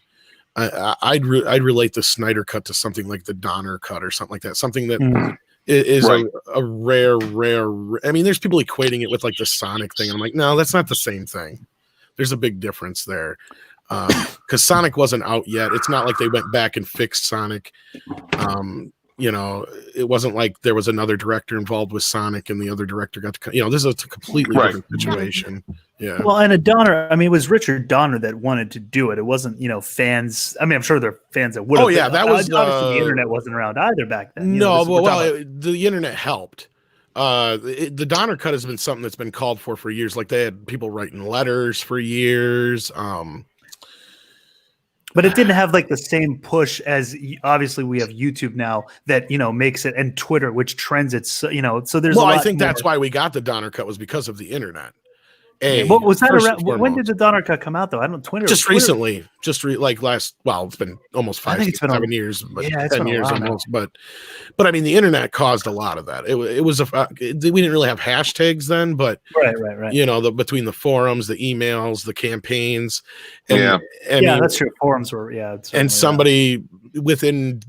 I'd relate the Snyder Cut to something like the Donner Cut or something like that, something that is a rare. I mean, there's people equating it with like the Sonic thing. And I'm like, no, that's not the same thing. There's a big difference there. Because Sonic wasn't out yet. It's not like they went back and fixed Sonic. It wasn't like there was another director involved with Sonic and the other director got to, this is a completely different situation. Yeah. Well, and a Donner, I mean, it was Richard Donner that wanted to do it. It wasn't, fans. I mean, I'm sure there are fans that would have. Oh, yeah. That was obviously the internet wasn't around either back then. No, the internet helped. The Donner Cut has been something that's been called for years. Like they had people writing letters for years. But it didn't have like the same push as obviously we have YouTube now that makes it, and Twitter, which trends it. So there's. Well, I think that's why we got the Donner Cut was because of the internet. What was that around? When did the Donner Cut come out though? I don't. Twitter recently, like last. Well, it's been almost 7 years, but 10 years almost. But I mean, the internet caused a lot of that. It was we didn't really have hashtags then, but right. Between the forums, the emails, the campaigns, that's true. Forums were and somebody within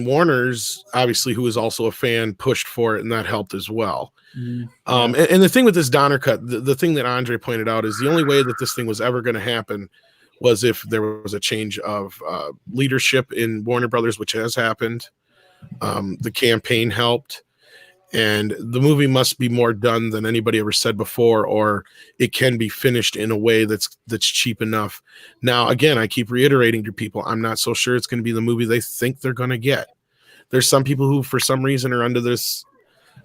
Warner's, obviously, who was also a fan, pushed for it, and that helped as well. And the thing with this Donner Cut, the thing that Andre pointed out is the only way that this thing was ever going to happen was if there was a change of leadership in Warner Brothers, which has happened. The campaign helped, and the movie must be more done than anybody ever said before, or it can be finished in a way that's cheap enough. Now, again, I keep reiterating to people, I'm not so sure it's going to be the movie they think they're going to get. There's some people who, for some reason, are under this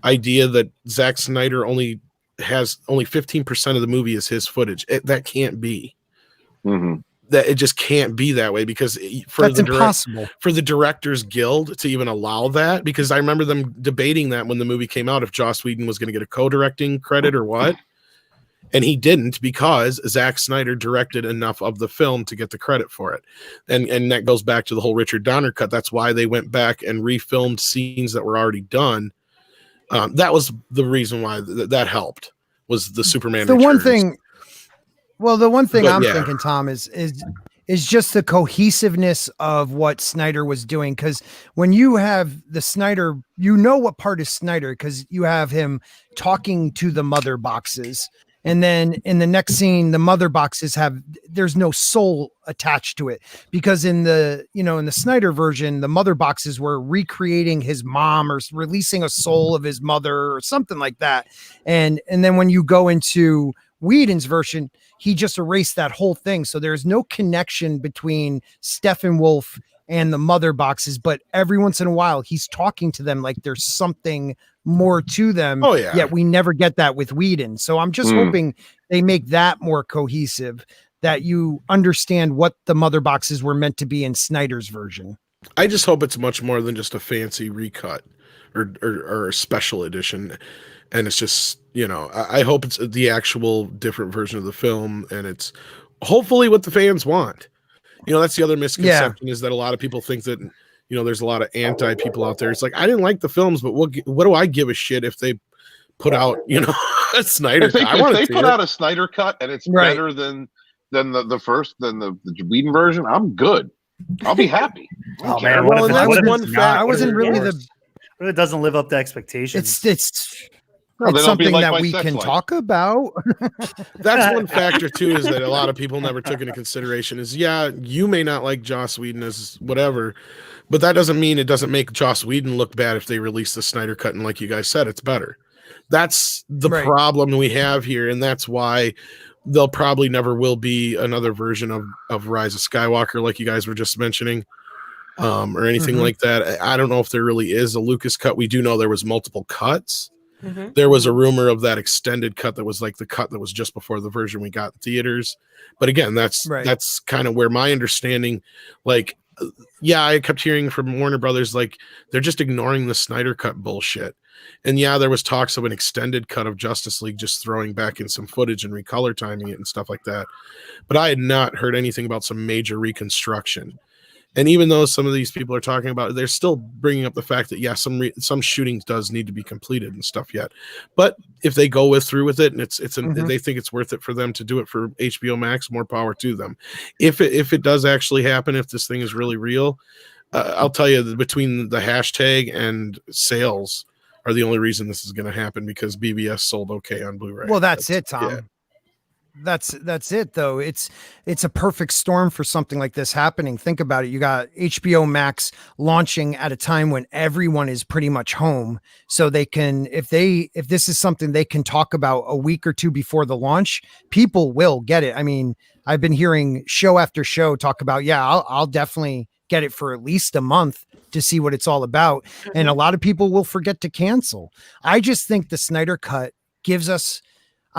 idea that Zack Snyder only 15% of the movie is his footage. That can't be. Mm-hmm. That it just can't be that way, because for That's impossible for the Directors Guild to even allow that, because I remember them debating that when the movie came out, if Joss Whedon was going to get a co-directing credit or what, and he didn't, because Zack Snyder directed enough of the film to get the credit for it. And that goes back to the whole Richard Donner cut. That's why they went back and refilmed scenes that were already done. That was the reason why that helped, was the Superman the Returns. one thing I'm yeah. thinking, Tom, is just the cohesiveness of what Snyder was doing. Because when you have the Snyder, you know what part is Snyder, because you have him talking to the mother boxes. And then in the next scene, the mother boxes there's no soul attached to it, because in the Snyder version, the mother boxes were recreating his mom or releasing a soul of his mother or something like that. And then when you go into Whedon's version, he just erased that whole thing. So there's no connection between Steppenwolf and the mother boxes, but every once in a while he's talking to them like there's something more to them. Oh yeah. Yet we never get that with Whedon. So I'm just hoping they make that more cohesive, that you understand what the mother boxes were meant to be in Snyder's version. I just hope it's much more than just a fancy recut or a special edition. And it's just, I hope it's the actual different version of the film, and it's hopefully what the fans want. That's the other misconception, is that a lot of people think that, there's a lot of anti people out there. It's like, I didn't like the films, but what do I give a shit if they put out, a Snyder cut? If they put out a Snyder cut and it's better than the Whedon version, I'm good. I'll be happy. Oh man, Well, that's one fact. I wasn't really But it doesn't live up to expectations. It's something that we can talk about. That's one factor too, is that a lot of people never took into consideration is, you may not like Joss Whedon as whatever, but that doesn't mean it doesn't make Joss Whedon look bad if they release the Snyder cut, and like you guys said, it's better. That's the problem we have here, and that's why there'll probably never will be another version of Rise of Skywalker, like you guys were just mentioning, or anything like that. I don't know if there really is a Lucas cut. We do know there was multiple cuts. There was a rumor of that extended cut that was like the cut that was just before the version we got in theaters. But again, that's kind of where my understanding, I kept hearing from Warner Brothers, like, they're just ignoring the Snyder cut bullshit. And there was talks of an extended cut of Justice League, just throwing back in some footage and recolor timing it and stuff like that. But I had not heard anything about some major reconstruction. And even though some of these people are talking about it, they're still bringing up the fact that some shooting does need to be completed and stuff yet. But if they go through with it, and they think it's worth it for them to do it for HBO Max, more power to them. If it does actually happen, if this thing is really real, I'll tell you that between the hashtag and sales are the only reason this is going to happen, because BBS sold okay on Blu-ray. Well, that's it, Tom. Yeah. That's it though. It's a perfect storm for something like this happening. Think about it. You got HBO Max launching at a time when everyone is pretty much home. So they can, if this is something they can talk about a week or two before the launch, people will get it. I mean, I've been hearing show after show talk about, I'll definitely get it for at least a month to see what it's all about. And a lot of people will forget to cancel. I just think the Snyder cut gives us,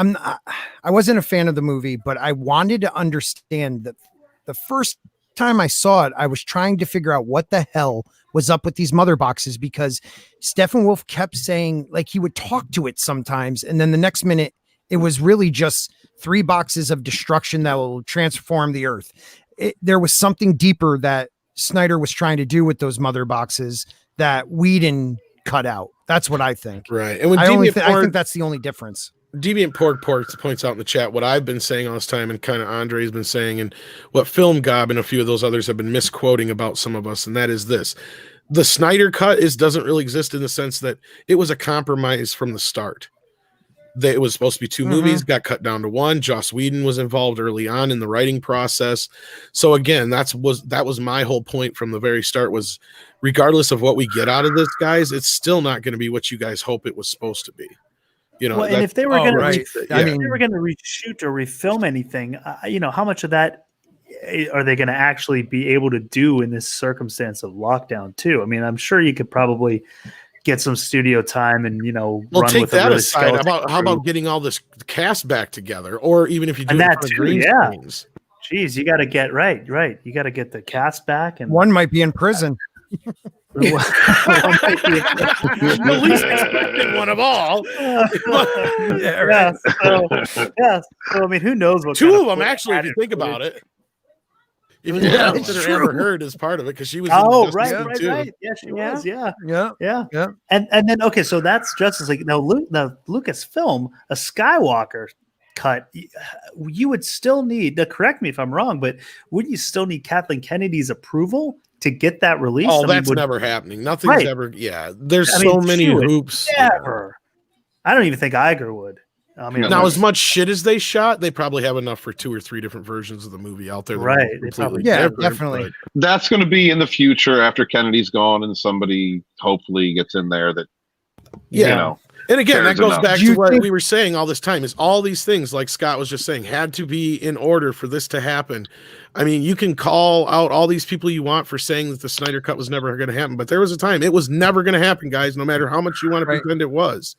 I wasn't a fan of the movie, but I wanted to understand that the first time I saw it, I was trying to figure out what the hell was up with these mother boxes, because Steppenwolf kept saying, like, he would talk to it sometimes, and then the next minute it was really just 3 boxes of destruction that will transform the earth. There was something deeper that Snyder was trying to do with those mother boxes that Whedon cut out. That's what I think. Right. And I think that's the only difference. Deviant Pork points out in the chat what I've been saying all this time, and kind of Andre's been saying, and what Film Gob and a few of those others have been misquoting about some of us, and that is this. The Snyder cut doesn't really exist in the sense that it was a compromise from the start. It was supposed to be 2 movies, got cut down to 1. Joss Whedon was involved early on in the writing process. So again, that was my whole point from the very start, was regardless of what we get out of this, guys, it's still not going to be what you guys hope it was supposed to be. You know, well, and if they were going to reshoot or refilm anything, you know, how much of that are they going to actually be able to do in this circumstance of lockdown too? I mean, I'm sure you could probably get some studio time and, you know, well, run take with that a really aside. How about getting all this cast back together, or even if you do and it that for too, green yeah. screens. Jeez, you got to get right. You got to get the cast back, and one might be in prison. The least expected one of all. So I mean, who knows what? 2 of them actually, if you think about it. If you consider Amber Heard as part of it, because she was right. Yeah, she was. Yeah. And then so that's Justice League. Now, Lucasfilm, a Skywalker cut, you would still need. Now, correct me if I'm wrong, but wouldn't you still need Kathleen Kennedy's approval to get that released? Oh, that's never happening. Nothing's ever. Yeah, there's so many hoops. Never. I don't even think Iger would. I mean, now, as much shit as they shot, they probably have enough for 2 or 3 different versions of the movie out there. Right. Definitely. That's going to be in the future after Kennedy's gone and somebody hopefully gets in there that, you know. And again, that goes back to what we were saying all this time, is all these things, like Scott was just saying, had to be in order for this to happen. I mean, you can call out all these people you want for saying that the Snyder Cut was never going to happen, but there was a time it was never going to happen, guys, no matter how much you want to pretend it was.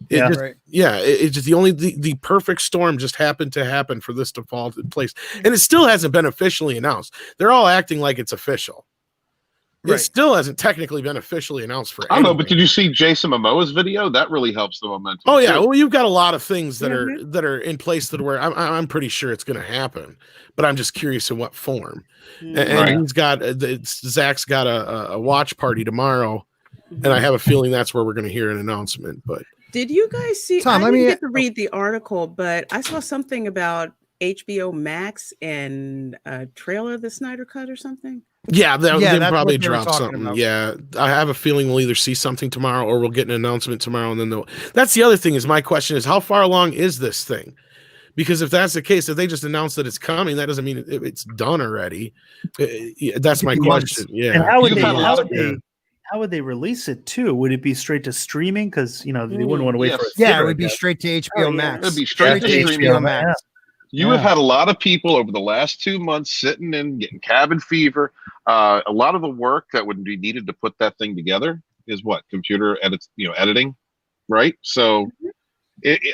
It's just the perfect storm just happened to happen for this to fall in place, and it still hasn't been officially announced. They're all acting like it's official. It still hasn't technically been officially announced for. I don't know, but did you see Jason Momoa's video? That really helps the momentum. Oh yeah, well, you've got a lot of things that are in place that where I'm pretty sure it's going to happen, but I'm just curious in what form. And he's got Zach's got a watch party tomorrow, and I have a feeling that's where we're going to hear an announcement. But did you guys see? Tom, I didn't get to read the article, but I saw something about HBO Max and a trailer of the Snyder Cut or something. Yeah, they'll probably drop something. About. Yeah, I have a feeling we'll either see something tomorrow or we'll get an announcement tomorrow. And then that's the other thing is my question is, how far along is this thing? Because if that's the case, if they just announce that it's coming, that doesn't mean it's done already. That's my question. Yeah. And how would they release it too? Would it be straight to streaming? Because they wouldn't want to wait for it. Yeah, it would be straight to HBO Max. It'd be straight to HBO Max. You have had a lot of people over the last 2 months sitting and getting cabin fever. A lot of the work that would be needed to put that thing together is computer edits, editing, right? So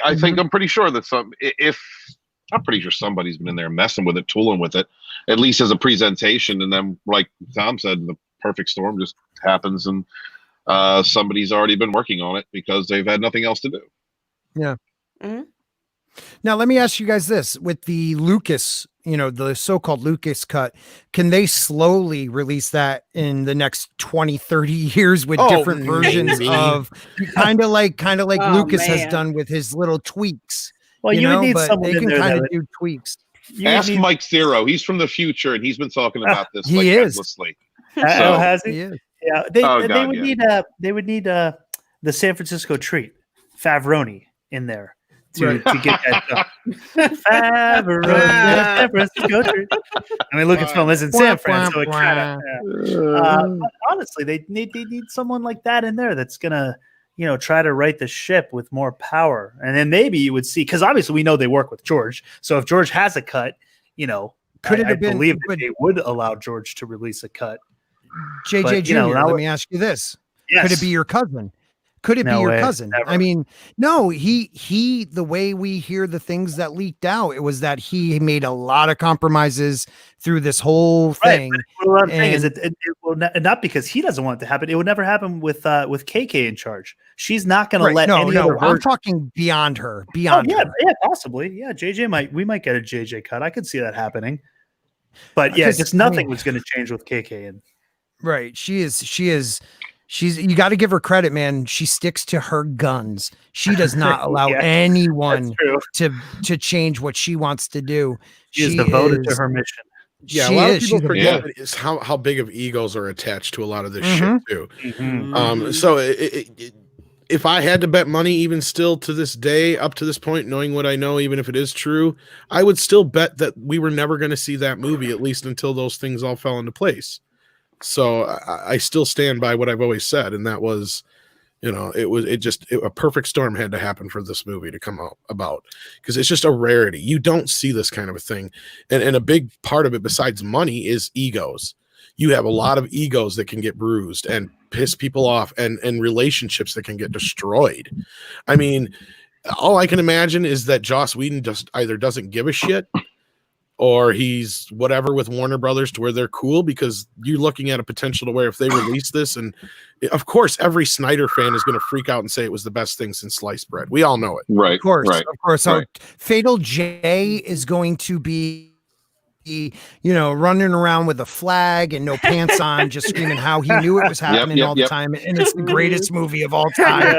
I think I'm pretty sure that I'm pretty sure somebody's been in there messing with it, tooling with it, at least as a presentation. And then, like Tom said, the perfect storm just happens, and somebody's already been working on it because they've had nothing else to do. Yeah. Mm-hmm. Now, let me ask you guys this. With the Lucas, the so-called Lucas cut, can they slowly release that in the next 20, 30 years with different versions of kind of like Lucas has done with his little tweaks? Well, you would need someone they can kind of do tweaks. Ask Mike Zero. He's from the future, and he's been talking about this endlessly. Has he? Yeah. They would need the San Francisco treat, Favroni, in there. To get that San Francisco treat. I mean, Lucasfilm is in San Fran, so it kind of. Honestly, they need someone like that in there that's gonna, try to right the ship with more power, and then maybe you would see, because obviously we know they work with George. So if George has a cut, could it have been? Believe that they would allow George to release a cut. JJ Jr. Let me ask you this: Could it be your cousin? Could it be your cousin? Never. I mean, no, he, the way we hear the things that leaked out, it was that he made a lot of compromises through this whole thing. What I'm saying is it will not because he doesn't want it to happen. It would never happen with KK in charge. She's not going to let any other version. I'm talking beyond her. Her. Yeah, possibly. Yeah, we might get a JJ cut. I could see that happening. But yeah, just nothing was going to change with KK. Right. She is. You got to give her credit, man. She sticks to her guns. She does not allow anyone to change what she wants to do. She is devoted to her mission. Yeah, a lot of people forget is how big of egos are attached to a lot of this shit too. Mm-hmm. So if I had to bet money, even still to this day, up to this point, knowing what I know, even if it is true, I would still bet that we were never going to see that movie, at least until those things all fell into place. So I still stand by what I've always said, and that was, a perfect storm had to happen for this movie to come out about, because it's just a rarity. You don't see this kind of a thing, and a big part of it, besides money, is egos. You have a lot of egos that can get bruised and piss people off, and relationships that can get destroyed. I mean, all I can imagine is that Joss Whedon just either doesn't give a shit, or he's whatever with Warner Brothers to where they're cool, because you're looking at a potential to where if they release this, and of course every Snyder fan is going to freak out and say it was the best thing since sliced bread. We all know it. Right. Of course. Right. Of course. So Right. Fatal J is going to be, running around with a flag and no pants on, just screaming how he knew it was happening all the time. And it's the greatest movie of all time.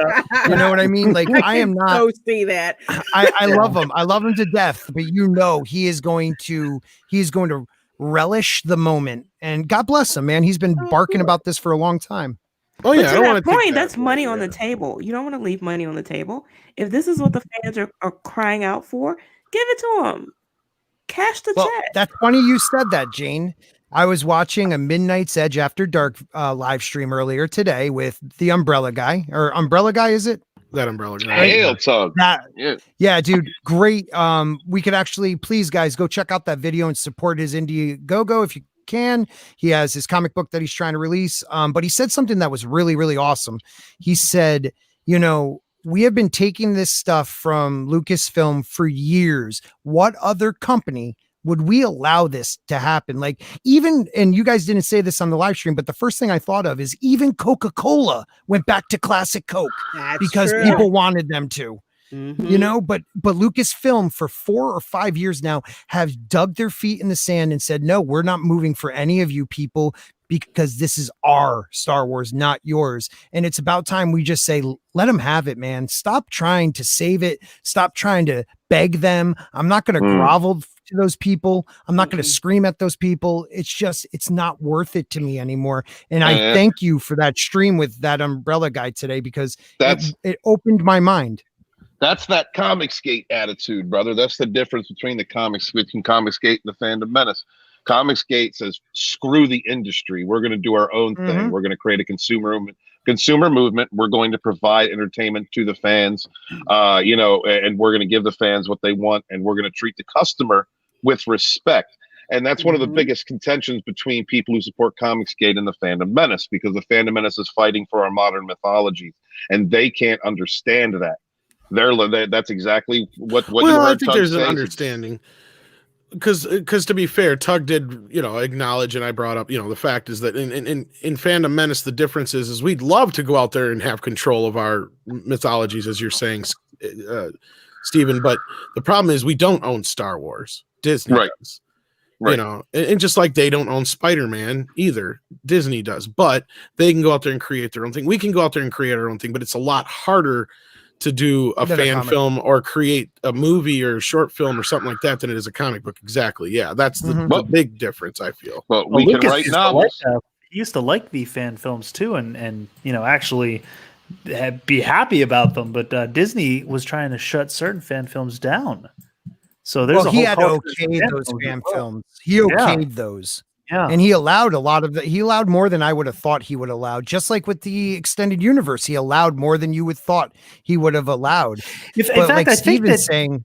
You know what I mean? Like, I am not. So see that. I love him. I love him to death, but he is going to relish the moment. And God bless him, man. He's been barking about this for a long time. Oh yeah, to that point, that's money on the table. You don't want to leave money on the table. If this is what the fans are crying out for, give it to them. Cash the check. That's funny you said that, Jane. I was watching a Midnight's Edge After Dark live stream earlier today with the Umbrella Guy, or Umbrella Guy, is it? That Umbrella Guy. Hail Tug. Yeah, dude, great. We could actually, please, guys, go check out that video and support his Indiegogo if you can. He has his comic book that he's trying to release. But he said something that was really, really awesome. He said, we have been taking this stuff from Lucasfilm for years. What other company would we allow this to happen? Like, even, and you guys didn't say this on the live stream, but the first thing I thought of is even Coca-Cola went back to classic Coke because people wanted them to. But Lucasfilm for 4 or 5 years now have dug their feet in the sand and said, no, we're not moving for any of you people, because this is our Star Wars, not yours. And it's about time we just say, let them have it, man. Stop trying to save it. Stop trying to beg them. I'm not going to grovel to those people. I'm not going to scream at those people. It's not worth it to me anymore. And I thank you for that stream with that Umbrella Guy today, because it opened my mind. That's that Comicsgate attitude, brother. That's the difference between Comicsgate and the Fandom Menace. Comicsgate says, screw the industry. We're going to do our own thing. We're going to create a consumer movement. We're going to provide entertainment to the fans, and we're going to give the fans what they want, and we're going to treat the customer with respect. And that's one of the biggest contentions between people who support Comicsgate and the Fandom Menace, because the Fandom Menace is fighting for our modern mythologies, and they can't understand that. That's exactly what you heard. I think there's an understanding. Because to be fair, Tug did, acknowledge, and I brought up, the fact is that in Fandom Menace, the difference is we'd love to go out there and have control of our mythologies, as you're saying, Stephen, but the problem is we don't own Star Wars. Disney does. Right. And just like they don't own Spider-Man either, Disney does, but they can go out there and create their own thing. We can go out there and create our own thing, but it's a lot harder to do a fan film or create a movie or a short film or something like that than it is a comic book. Exactly. Yeah, that's the big difference, I feel. Well, we can write novels. He used to like the fan films too, and actually be happy about them. But Disney was trying to shut certain fan films down. So there's he had okayed those fan films. He okayed those. Yeah. And he allowed he allowed more than I would have thought he would allow. Just like with the extended universe, he allowed more than you would thought he would have allowed. In fact, I think that saying,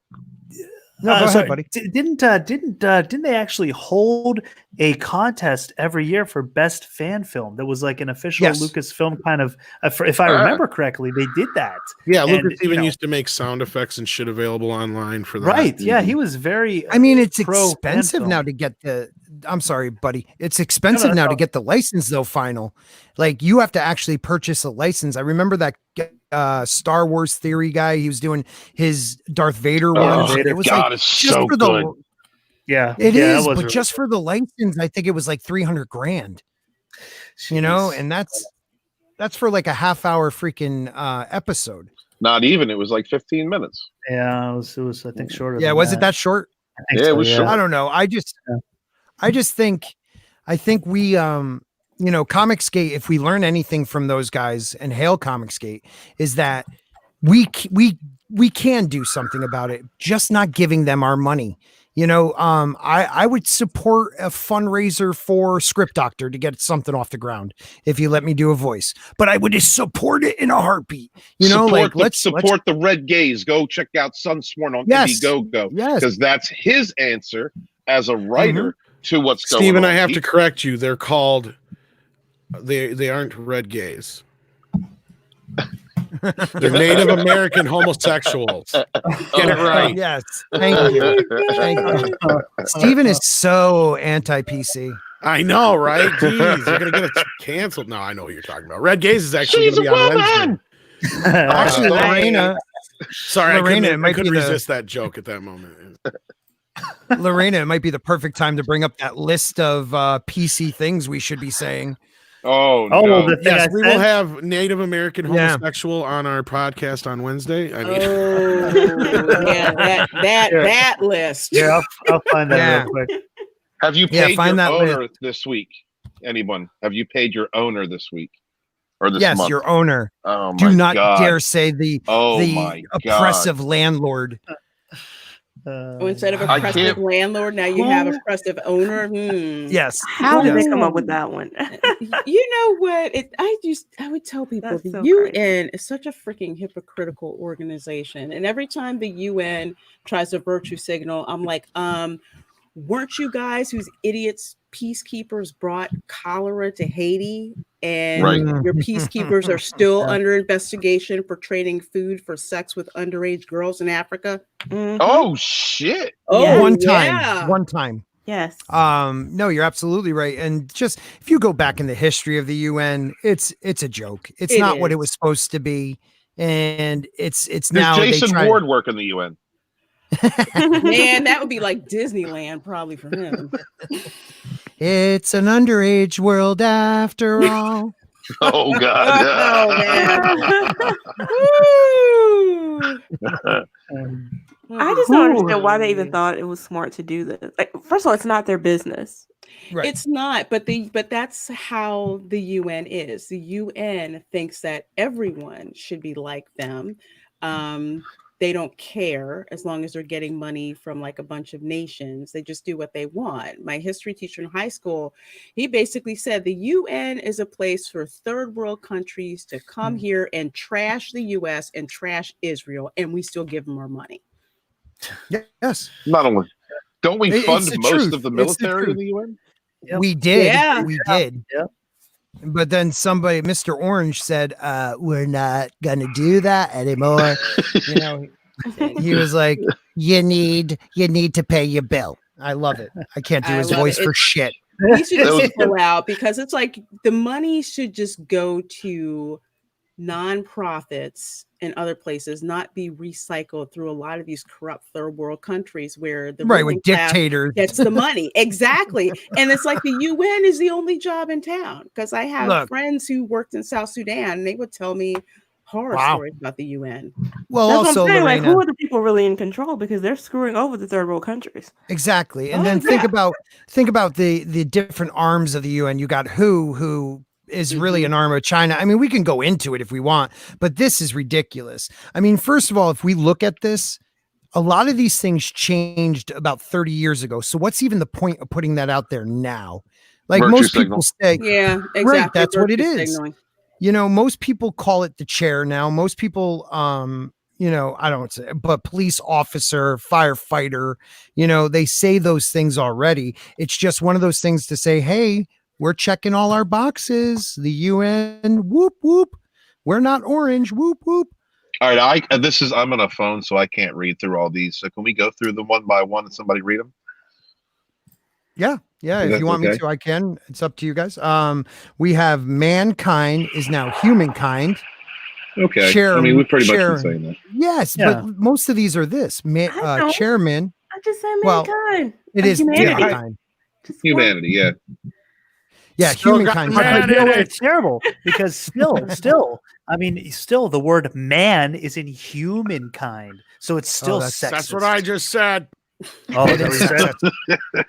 no, go ahead, buddy. Didn't they actually hold a contest every year for best fan film? That was like an official Lucasfilm kind of, if I remember correctly, they did that. Yeah, Lucas even used to make sound effects and shit available online for that. Right. Yeah, he was very. I mean, it's expensive now to get the. I'm sorry, buddy. It's expensive now to get the license, though. Final, like you have to actually purchase a license. I remember that Star Wars Theory guy. He was doing his Darth Vader one. It was God, it's so good. It is. But just for the license, I think it was like $300,000. And that's for like a half-hour freaking episode. Not even. It was like 15 minutes. Yeah, it was I think shorter. Yeah, was it that short? Yeah, it was short. I don't know. I just think we Comicsgate, if we learn anything from those guys and hail Comicsgate, is that we can do something about it, just not giving them our money. I would support a fundraiser for Script Doctor to get something off the ground if you let me do a voice, but I would just support it in a heartbeat. Let's support the Red Gaze. Go check out Sunsworn on Indiegogo. Yes, because that's his answer as a writer to what's going on. Steven, I have to correct you. They're called. They aren't Red Gays. They're Native American homosexuals. Get it right. Yes. Thank you. Thank you. Steven is so anti-PC. I know, right? Jeez, you're gonna get it canceled. No, I know what you're talking about. Red Gaze is actually gonna be on Wednesday. Actually, Lorena. Sorry, Lorena, I couldn't resist that joke at that moment. Lorena, it might be the perfect time to bring up that list of PC things we should be saying. Oh no! Yes, we will have Native American homosexual on our podcast on Wednesday. I mean, that list. Yeah, I'll find that real quick. Have you paid your owner this week? Anyone? Have you paid your owner this week or this month? Yes, your owner. Oh my Do not God. dare say the oppressive landlord. Instead of oppressive landlord, now you have oppressive owner. Yes. How did they come up with that one? You know what? I would tell people the UN is such a freaking hypocritical organization. And every time the UN tries to virtue signal, I'm like, weren't you guys whose idiots peacekeepers brought cholera to Haiti? And your peacekeepers are still under investigation for trading food for sex with underage girls in Africa. Oh shit! Oh, one time. Yes. No, you're absolutely right. And just if you go back in the history of the UN, it's a joke. It's not what it was supposed to be, and it's now. Jason Ward work in the UN. Man, that would be like Disneyland probably for him. It's an underage world after all. Oh God! I just don't understand why they even thought it was smart to do this. Like, first of all, it's not their business. Right. It's not, but that's how the UN is. The UN thinks that everyone should be like them. They don't care as long as they're getting money from like a bunch of nations. They just do what they want. My history teacher in high school, he basically said the UN is a place for third world countries to come here and trash the US and trash Israel, and we still give them our money. Yes. Not only don't we fund most of the military in the UN? We did. Yeah. We did. Yeah. But then somebody, Mr. Orange, said, we're not going to do that anymore. He was like, you need to pay your bill. I love it. I can't do his voice for shit. He should just pull out because it's like the money should just go to nonprofits and other places, not be recycled through a lot of these corrupt third world countries where the with dictators gets the money. Exactly. And it's like the UN is the only job in town, because I have friends who worked in South Sudan and they would tell me horror stories about the UN. Well, that's also, what I'm saying. Lorena, like, who are the people really in control? Because they're screwing over the third world countries. Exactly. And then think about the different arms of the UN. You got who is really an arm of China. I mean, we can go into it if we want, but this is ridiculous. I mean, first of all, if we look at this, a lot of these things changed about 30 years ago. So what's even the point of putting that out there now? Like most people say, yeah, exactly. Right, that's what it is. Signaling. Most people call it the chair now. Most people, I don't say, but police officer, firefighter, they say those things already. It's just one of those things to say, hey, we're checking all our boxes. The UN, whoop, whoop. We're not orange, whoop, whoop. All right, I'm on a phone, so I can't read through all these. So can we go through them one by one and somebody read them? Yeah. If you want me to, I can. It's up to you guys. We have mankind is now humankind. Okay. We've pretty much been saying that. Yes, but most of these are this. Chairman. I just said mankind. It is humankind. Humanity, yeah. Yeah, humankind. It's terrible because still, the word man is in humankind, so it's still sexist. That's what I just said. Oh, that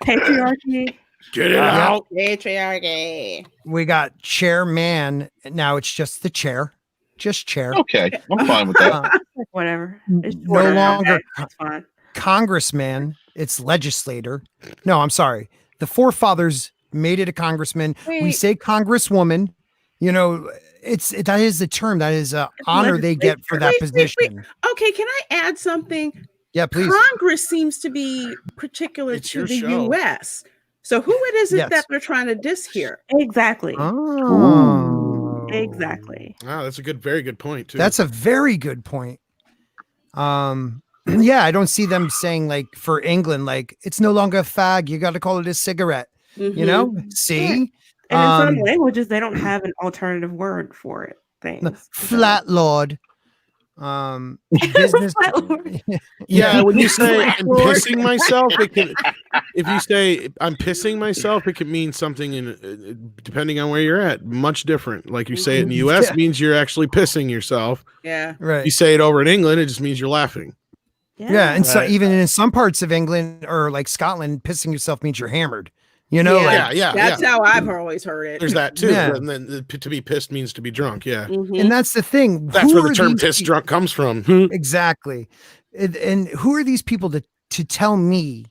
patriarchy. Get it out. Patriarchy. We got chairman. Now it's just the chair. Just chair. Okay, I'm fine with that. Whatever. It's No shorter, longer okay? That's fine. congressman. It's legislator. No, I'm sorry. The forefathers made it a congressman. We Wait. say congresswoman. You know, that is the term. That is an honor they get for that position. Okay, can I add something? Yeah, please. Congress seems to be particular It's to your the show. U.S. So who it is Yes. that they're trying to diss here? Exactly. Oh, Exactly. Wow, that's a very good point too. That's a very good point. Yeah, I don't see them saying like for England, like it's no longer a fag. You got to call it a cigarette. You know, see, And in some languages, they don't have an alternative word for it. Things. flat lord. Business. Yeah, when you say I'm pissing myself, it can. If you say I'm pissing myself, it can mean something in depending on where you're at, much different. Like you say it in the U.S. means you're actually pissing yourself. Yeah, right. You say it over in England, it just means you're laughing. Yeah, and so Right. even in some parts of England or like Scotland, pissing yourself means you're hammered. You know, yeah, that's how I've always heard it. There's that too. Yeah. And then to be pissed means to be drunk. Yeah. And that's the thing. That's Who where the are term these piss people- drunk comes from. Exactly. And who are these people to tell me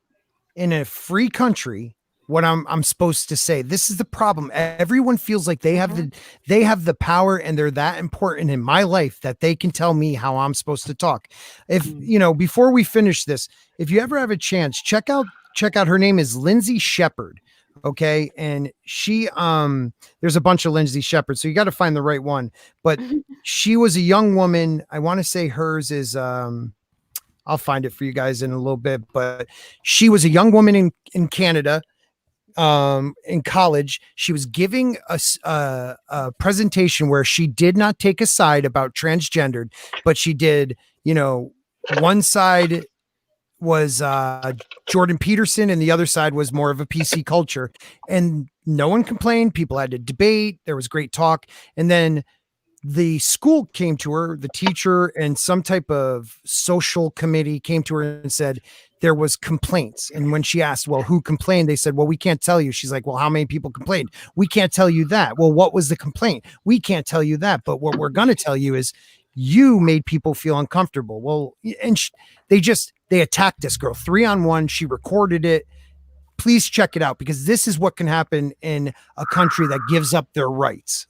in a free country what I'm supposed to say? This is the problem. Everyone feels like they have the power and they're that important in my life that they can tell me how I'm supposed to talk. If you know, before we finish this, if you ever have a chance, check out her name is Lindsay Shepherd. Okay. And she, there's a bunch of Lindsay Shepherd, so you got to find the right one, but she was a young woman. I want to say hers is, I'll find it for you guys in a little bit, but she was a young woman in Canada, in college. She was giving a presentation where she did not take a side about transgendered, but she did, you know, one side was Jordan Peterson and the other side was more of a PC culture, and no one complained. People had to debate. There was great talk. And then the school came to her, the teacher and some type of social committee came to her and said there was complaints. And when she asked, well, who complained? They said, well, we can't tell you. She's like, well, how many people complained? We can't tell you that. Well, what was the complaint? We can't tell you that. But what we're going to tell you is you made people feel uncomfortable. Well, and they attacked this girl 3-on-1. She recorded it. Please check it out, because this is what can happen in a country that gives up their rights.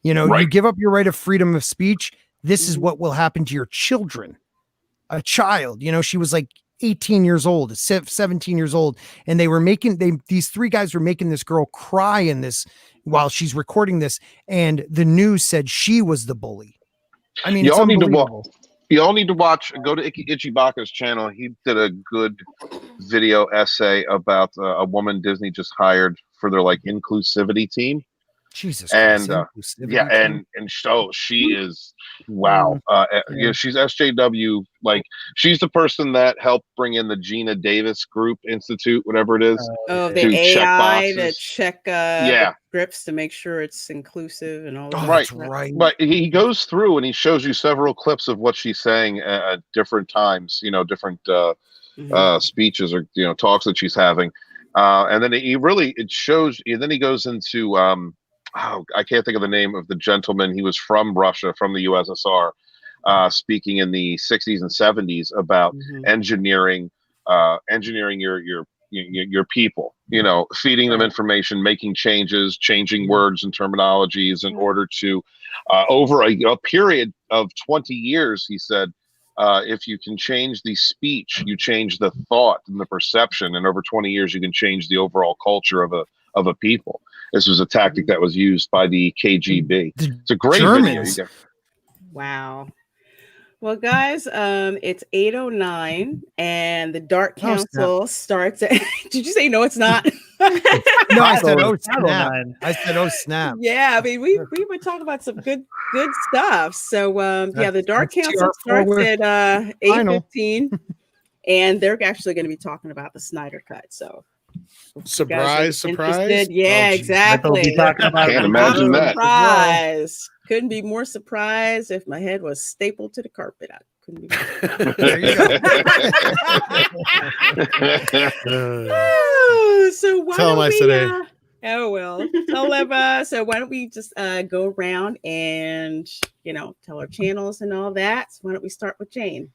You know, you give up your right of freedom of speech. This is what will happen to your children. A child, you know, she was like 18 years old, 17 years old. And these three guys were making this girl cry in this while she's recording this. And the news said she was the bully. I mean, you all need to watch. Go to Ichibaka's channel. He did a good video essay about a woman Disney just hired for their like inclusivity team. Jesus, and and so she is wow. You know, she's SJW. Like she's the person that helped bring in the Gina Davis Group Institute, whatever it is. The AI that check the scripts to make sure it's inclusive and all that. Right. But he goes through and he shows you several clips of what she's saying at different times. You know, different speeches or talks that she's having, and then it shows. And then he goes into I can't think of the name of the gentleman. He was from Russia, from the USSR, speaking in the 60s and 70s about engineering your people, feeding them information, making changes, changing words and terminologies in order to, over a period of 20 years, he said, if you can change the speech, you change the thought and the perception, and over 20 years, you can change the overall culture of a people. This was a tactic that was used by the KGB. It's a great video. Wow. Well, guys, it's 8:09 and the Dark Council starts at. Did you say no? It's not. No, I said snap. I said snap. Yeah, I mean we were talking about some good stuff. So the Dark Council starts at 8:15, and they're actually going to be talking about the Snyder Cut. So. Surprise! Yeah, exactly. Can't imagine that. Surprise! Couldn't be more surprised if my head was stapled to the carpet. I couldn't be more surprised. So why Tell don't him I we? said hey. Oh well, tell them. So why don't we just go around and tell our channels and all that. So why don't we start with Jane?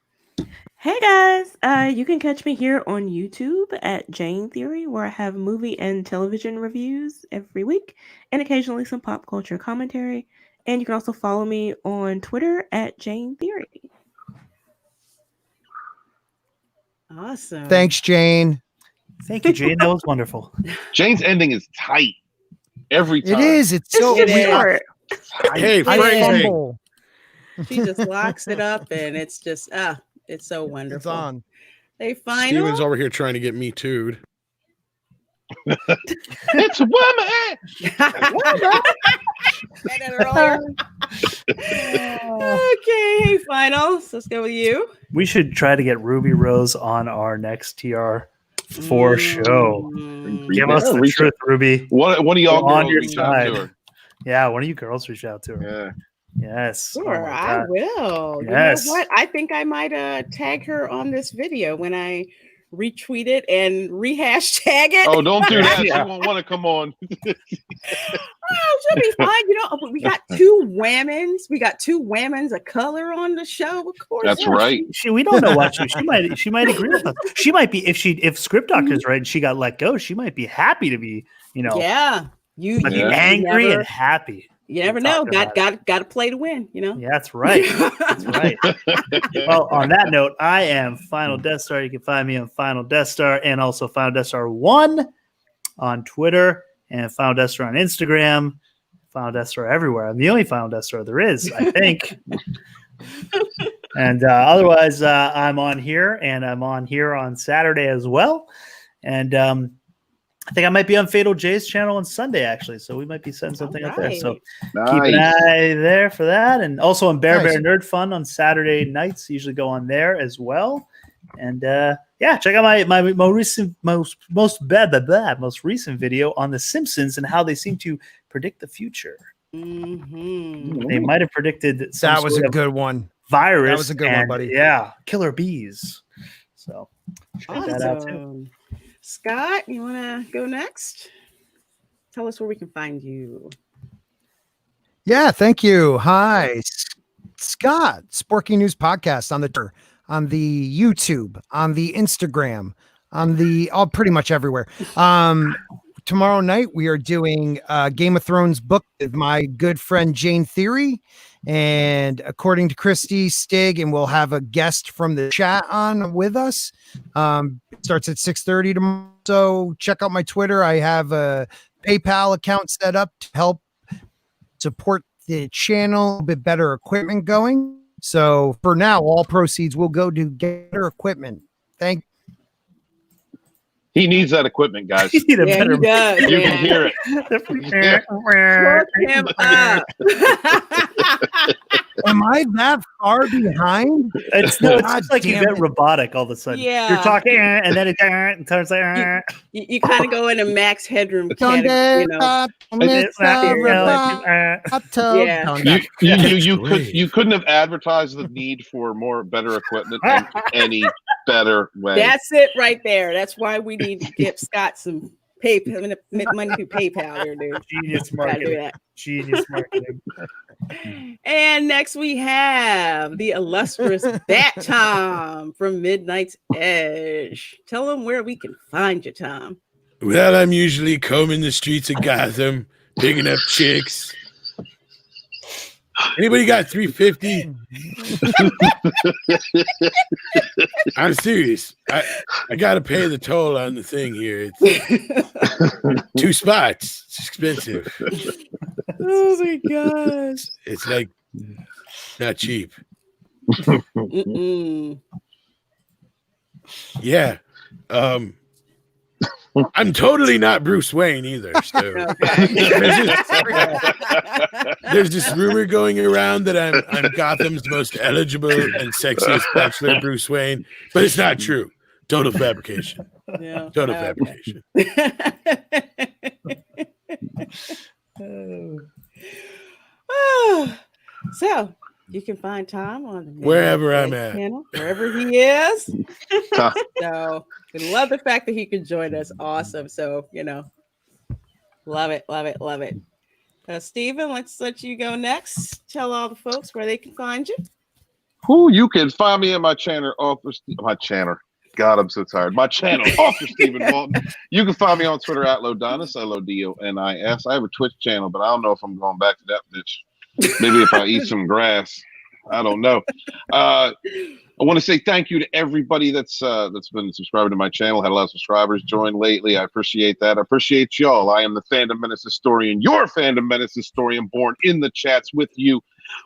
Hey guys, you can catch me here on YouTube at Jane Theory, where I have movie and television reviews every week, and occasionally some pop culture commentary. And you can also follow me on Twitter at Jane Theory. Awesome. Thanks, Jane. Thank you, Jane. That was wonderful. Jane's ending is tight every time. It is. It's so It is. Hey, I phrasing. fumble. She just locks it up, and it's just it's so wonderful. It's on. They final. Steven's over here trying to get me too'd. It's a woman. Said it earlier. Okay, hey, final. So let's go with you. We should try to get Ruby Rose on our next TR4 show. Give us the truth, Ruby. One of y'all We're on girls your reach out side. to her. Yeah, one of you girls reach out to her. Yeah. Yes. Oh Sure, my I God. will. Yes. You know what? I think I might tag her on this video when I retweet it and re-hashtag it. Oh, don't do that. Yeah. She won't want to come on. Oh, she'll be fine. We got two women's. We got two women's of color on the show, of course. That's right. We don't know what she might agree with us. She might be if Script Doctor's right and she got let go, she might be happy to be, Yeah. You angry and happy. You never know. Got to play to win, Yeah, that's right. That's right. Well, on that note, I am Final Death Star. You can find me on Final Death Star and also Final Death Star 1 on Twitter and Final Death Star on Instagram. Final Death Star everywhere. I'm the only Final Death Star there is, I think. And otherwise, I'm on here, and I'm on here on Saturday as well. And I think I might be on Fatal J's channel on Sunday, actually. So we might be setting something up there. So keep an eye there for that. And also on Bear Nerd Fun on Saturday nights. Usually go on there as well. And check out my most recent video on The Simpsons and how they seem to predict the future. Mm-hmm. They might have predicted that was a good one. Virus. That was a good one, buddy. Yeah, killer bees. So check that out too. Scott, you want to go next? Tell us where we can find you. Yeah, thank you. Hi, Scott, Sporky News Podcast on the YouTube, on the Instagram, on pretty much everywhere. Tomorrow night we are doing Game of Thrones book with my good friend Jane Theory, and according to Christy Stig, and we'll have a guest from the chat on with us. Starts at 6:30 tomorrow. So check out my Twitter. I have a PayPal account set up to help support the channel, a bit better equipment going. So for now, all proceeds will go to get better equipment. He needs that equipment, guys. He does. You can hear it. Look him up. Am I that far behind? It's just like you get robotic all of a sudden. Yeah. You're talking and then it turns like you kind of go into max headroom category, You couldn't have advertised the need for better equipment in any better way. That's it right there. That's why we need to give Scott some money through PayPal here, dude. Genius marketing. Genius marketing. And next we have the illustrious Bat Tom from Midnight's Edge. Tell them where we can find you, Tom. Well, I'm usually combing the streets of Gotham, picking up chicks. Anybody got 350? I'm serious. I got to pay the toll on the thing here. It's 2 spots. It's expensive. Oh my gosh. It's like not cheap. Yeah. I'm totally not Bruce Wayne either. So there's this rumor going around that I'm Gotham's most eligible and sexiest bachelor, Bruce Wayne, but it's not true. Total fabrication. Yeah. Total fabrication. So You can find Tom on the Wherever I'm at. channel, wherever he is. So we love the fact that he could join us. Awesome. So, love it, love it, love it. Stephen, let's let you go next. Tell all the folks where they can find you. Who you can find me in my channel, God, I'm so tired. My channel, Author Stephen Walton. You can find me on Twitter at Lodonis, Lodonis. I have a Twitch channel, but I don't know if I'm going back to that bitch. Maybe if I eat some grass. I don't know. I want to say thank you to everybody that's been subscribing to my channel. Had a lot of subscribers join lately. I appreciate that. I appreciate y'all. I am the Fandom Menace historian, your Fandom Menace historian, born in the chats with you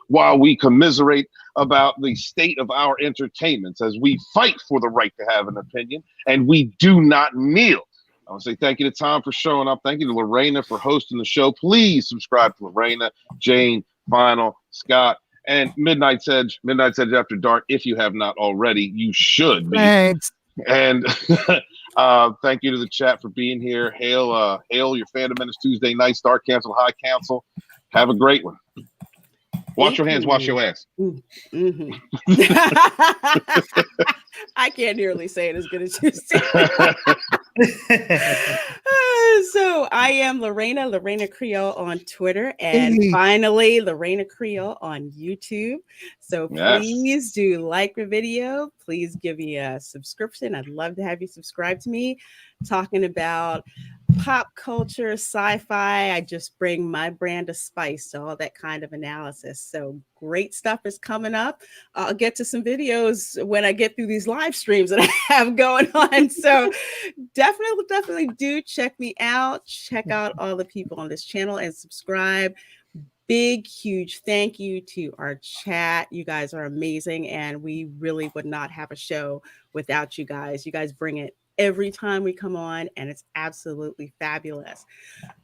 while we commiserate about the state of our entertainments as we fight for the right to have an opinion, and we do not kneel. I want to say thank you to Tom for showing up. Thank you to Lorena for hosting the show. Please subscribe to Lorena, Jane, Final, Scott, and Midnight's Edge After Dark. If you have not already, you should be. Thanks. And thank you to the chat for being here. Hail your Fandom Menace Tuesday night, Dark Council, High Council. Have a great one. Wash your hands, wash your ass. Mm-hmm. I can't nearly say it as good as you said. So I am Lorena Creole on Twitter, and finally Lorena Creole on YouTube. So please do like the video. Please give me a subscription. I'd love to have you subscribe to me. Talking about pop culture, sci-fi. I just bring my brand of spice to all that kind of analysis. So great stuff is coming up. I'll get to some videos when I get through these live streams that I have going on. So definitely do check me out. Check out all the people on this channel and subscribe. Big, huge thank you to our chat. You guys are amazing, and we really would not have a show without you guys. You guys bring it every time we come on, and it's absolutely fabulous.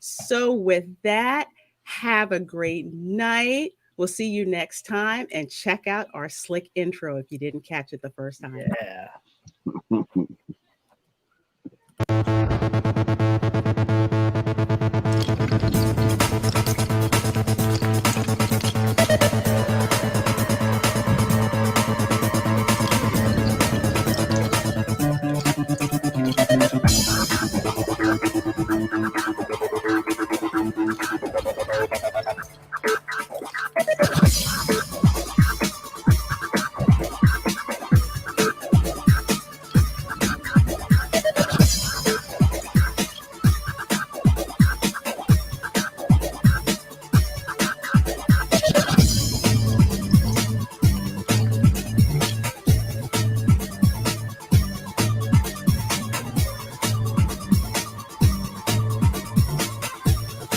So with that, have a great night. We'll see you next time, and check out our slick intro if you didn't catch it the first time. Yeah.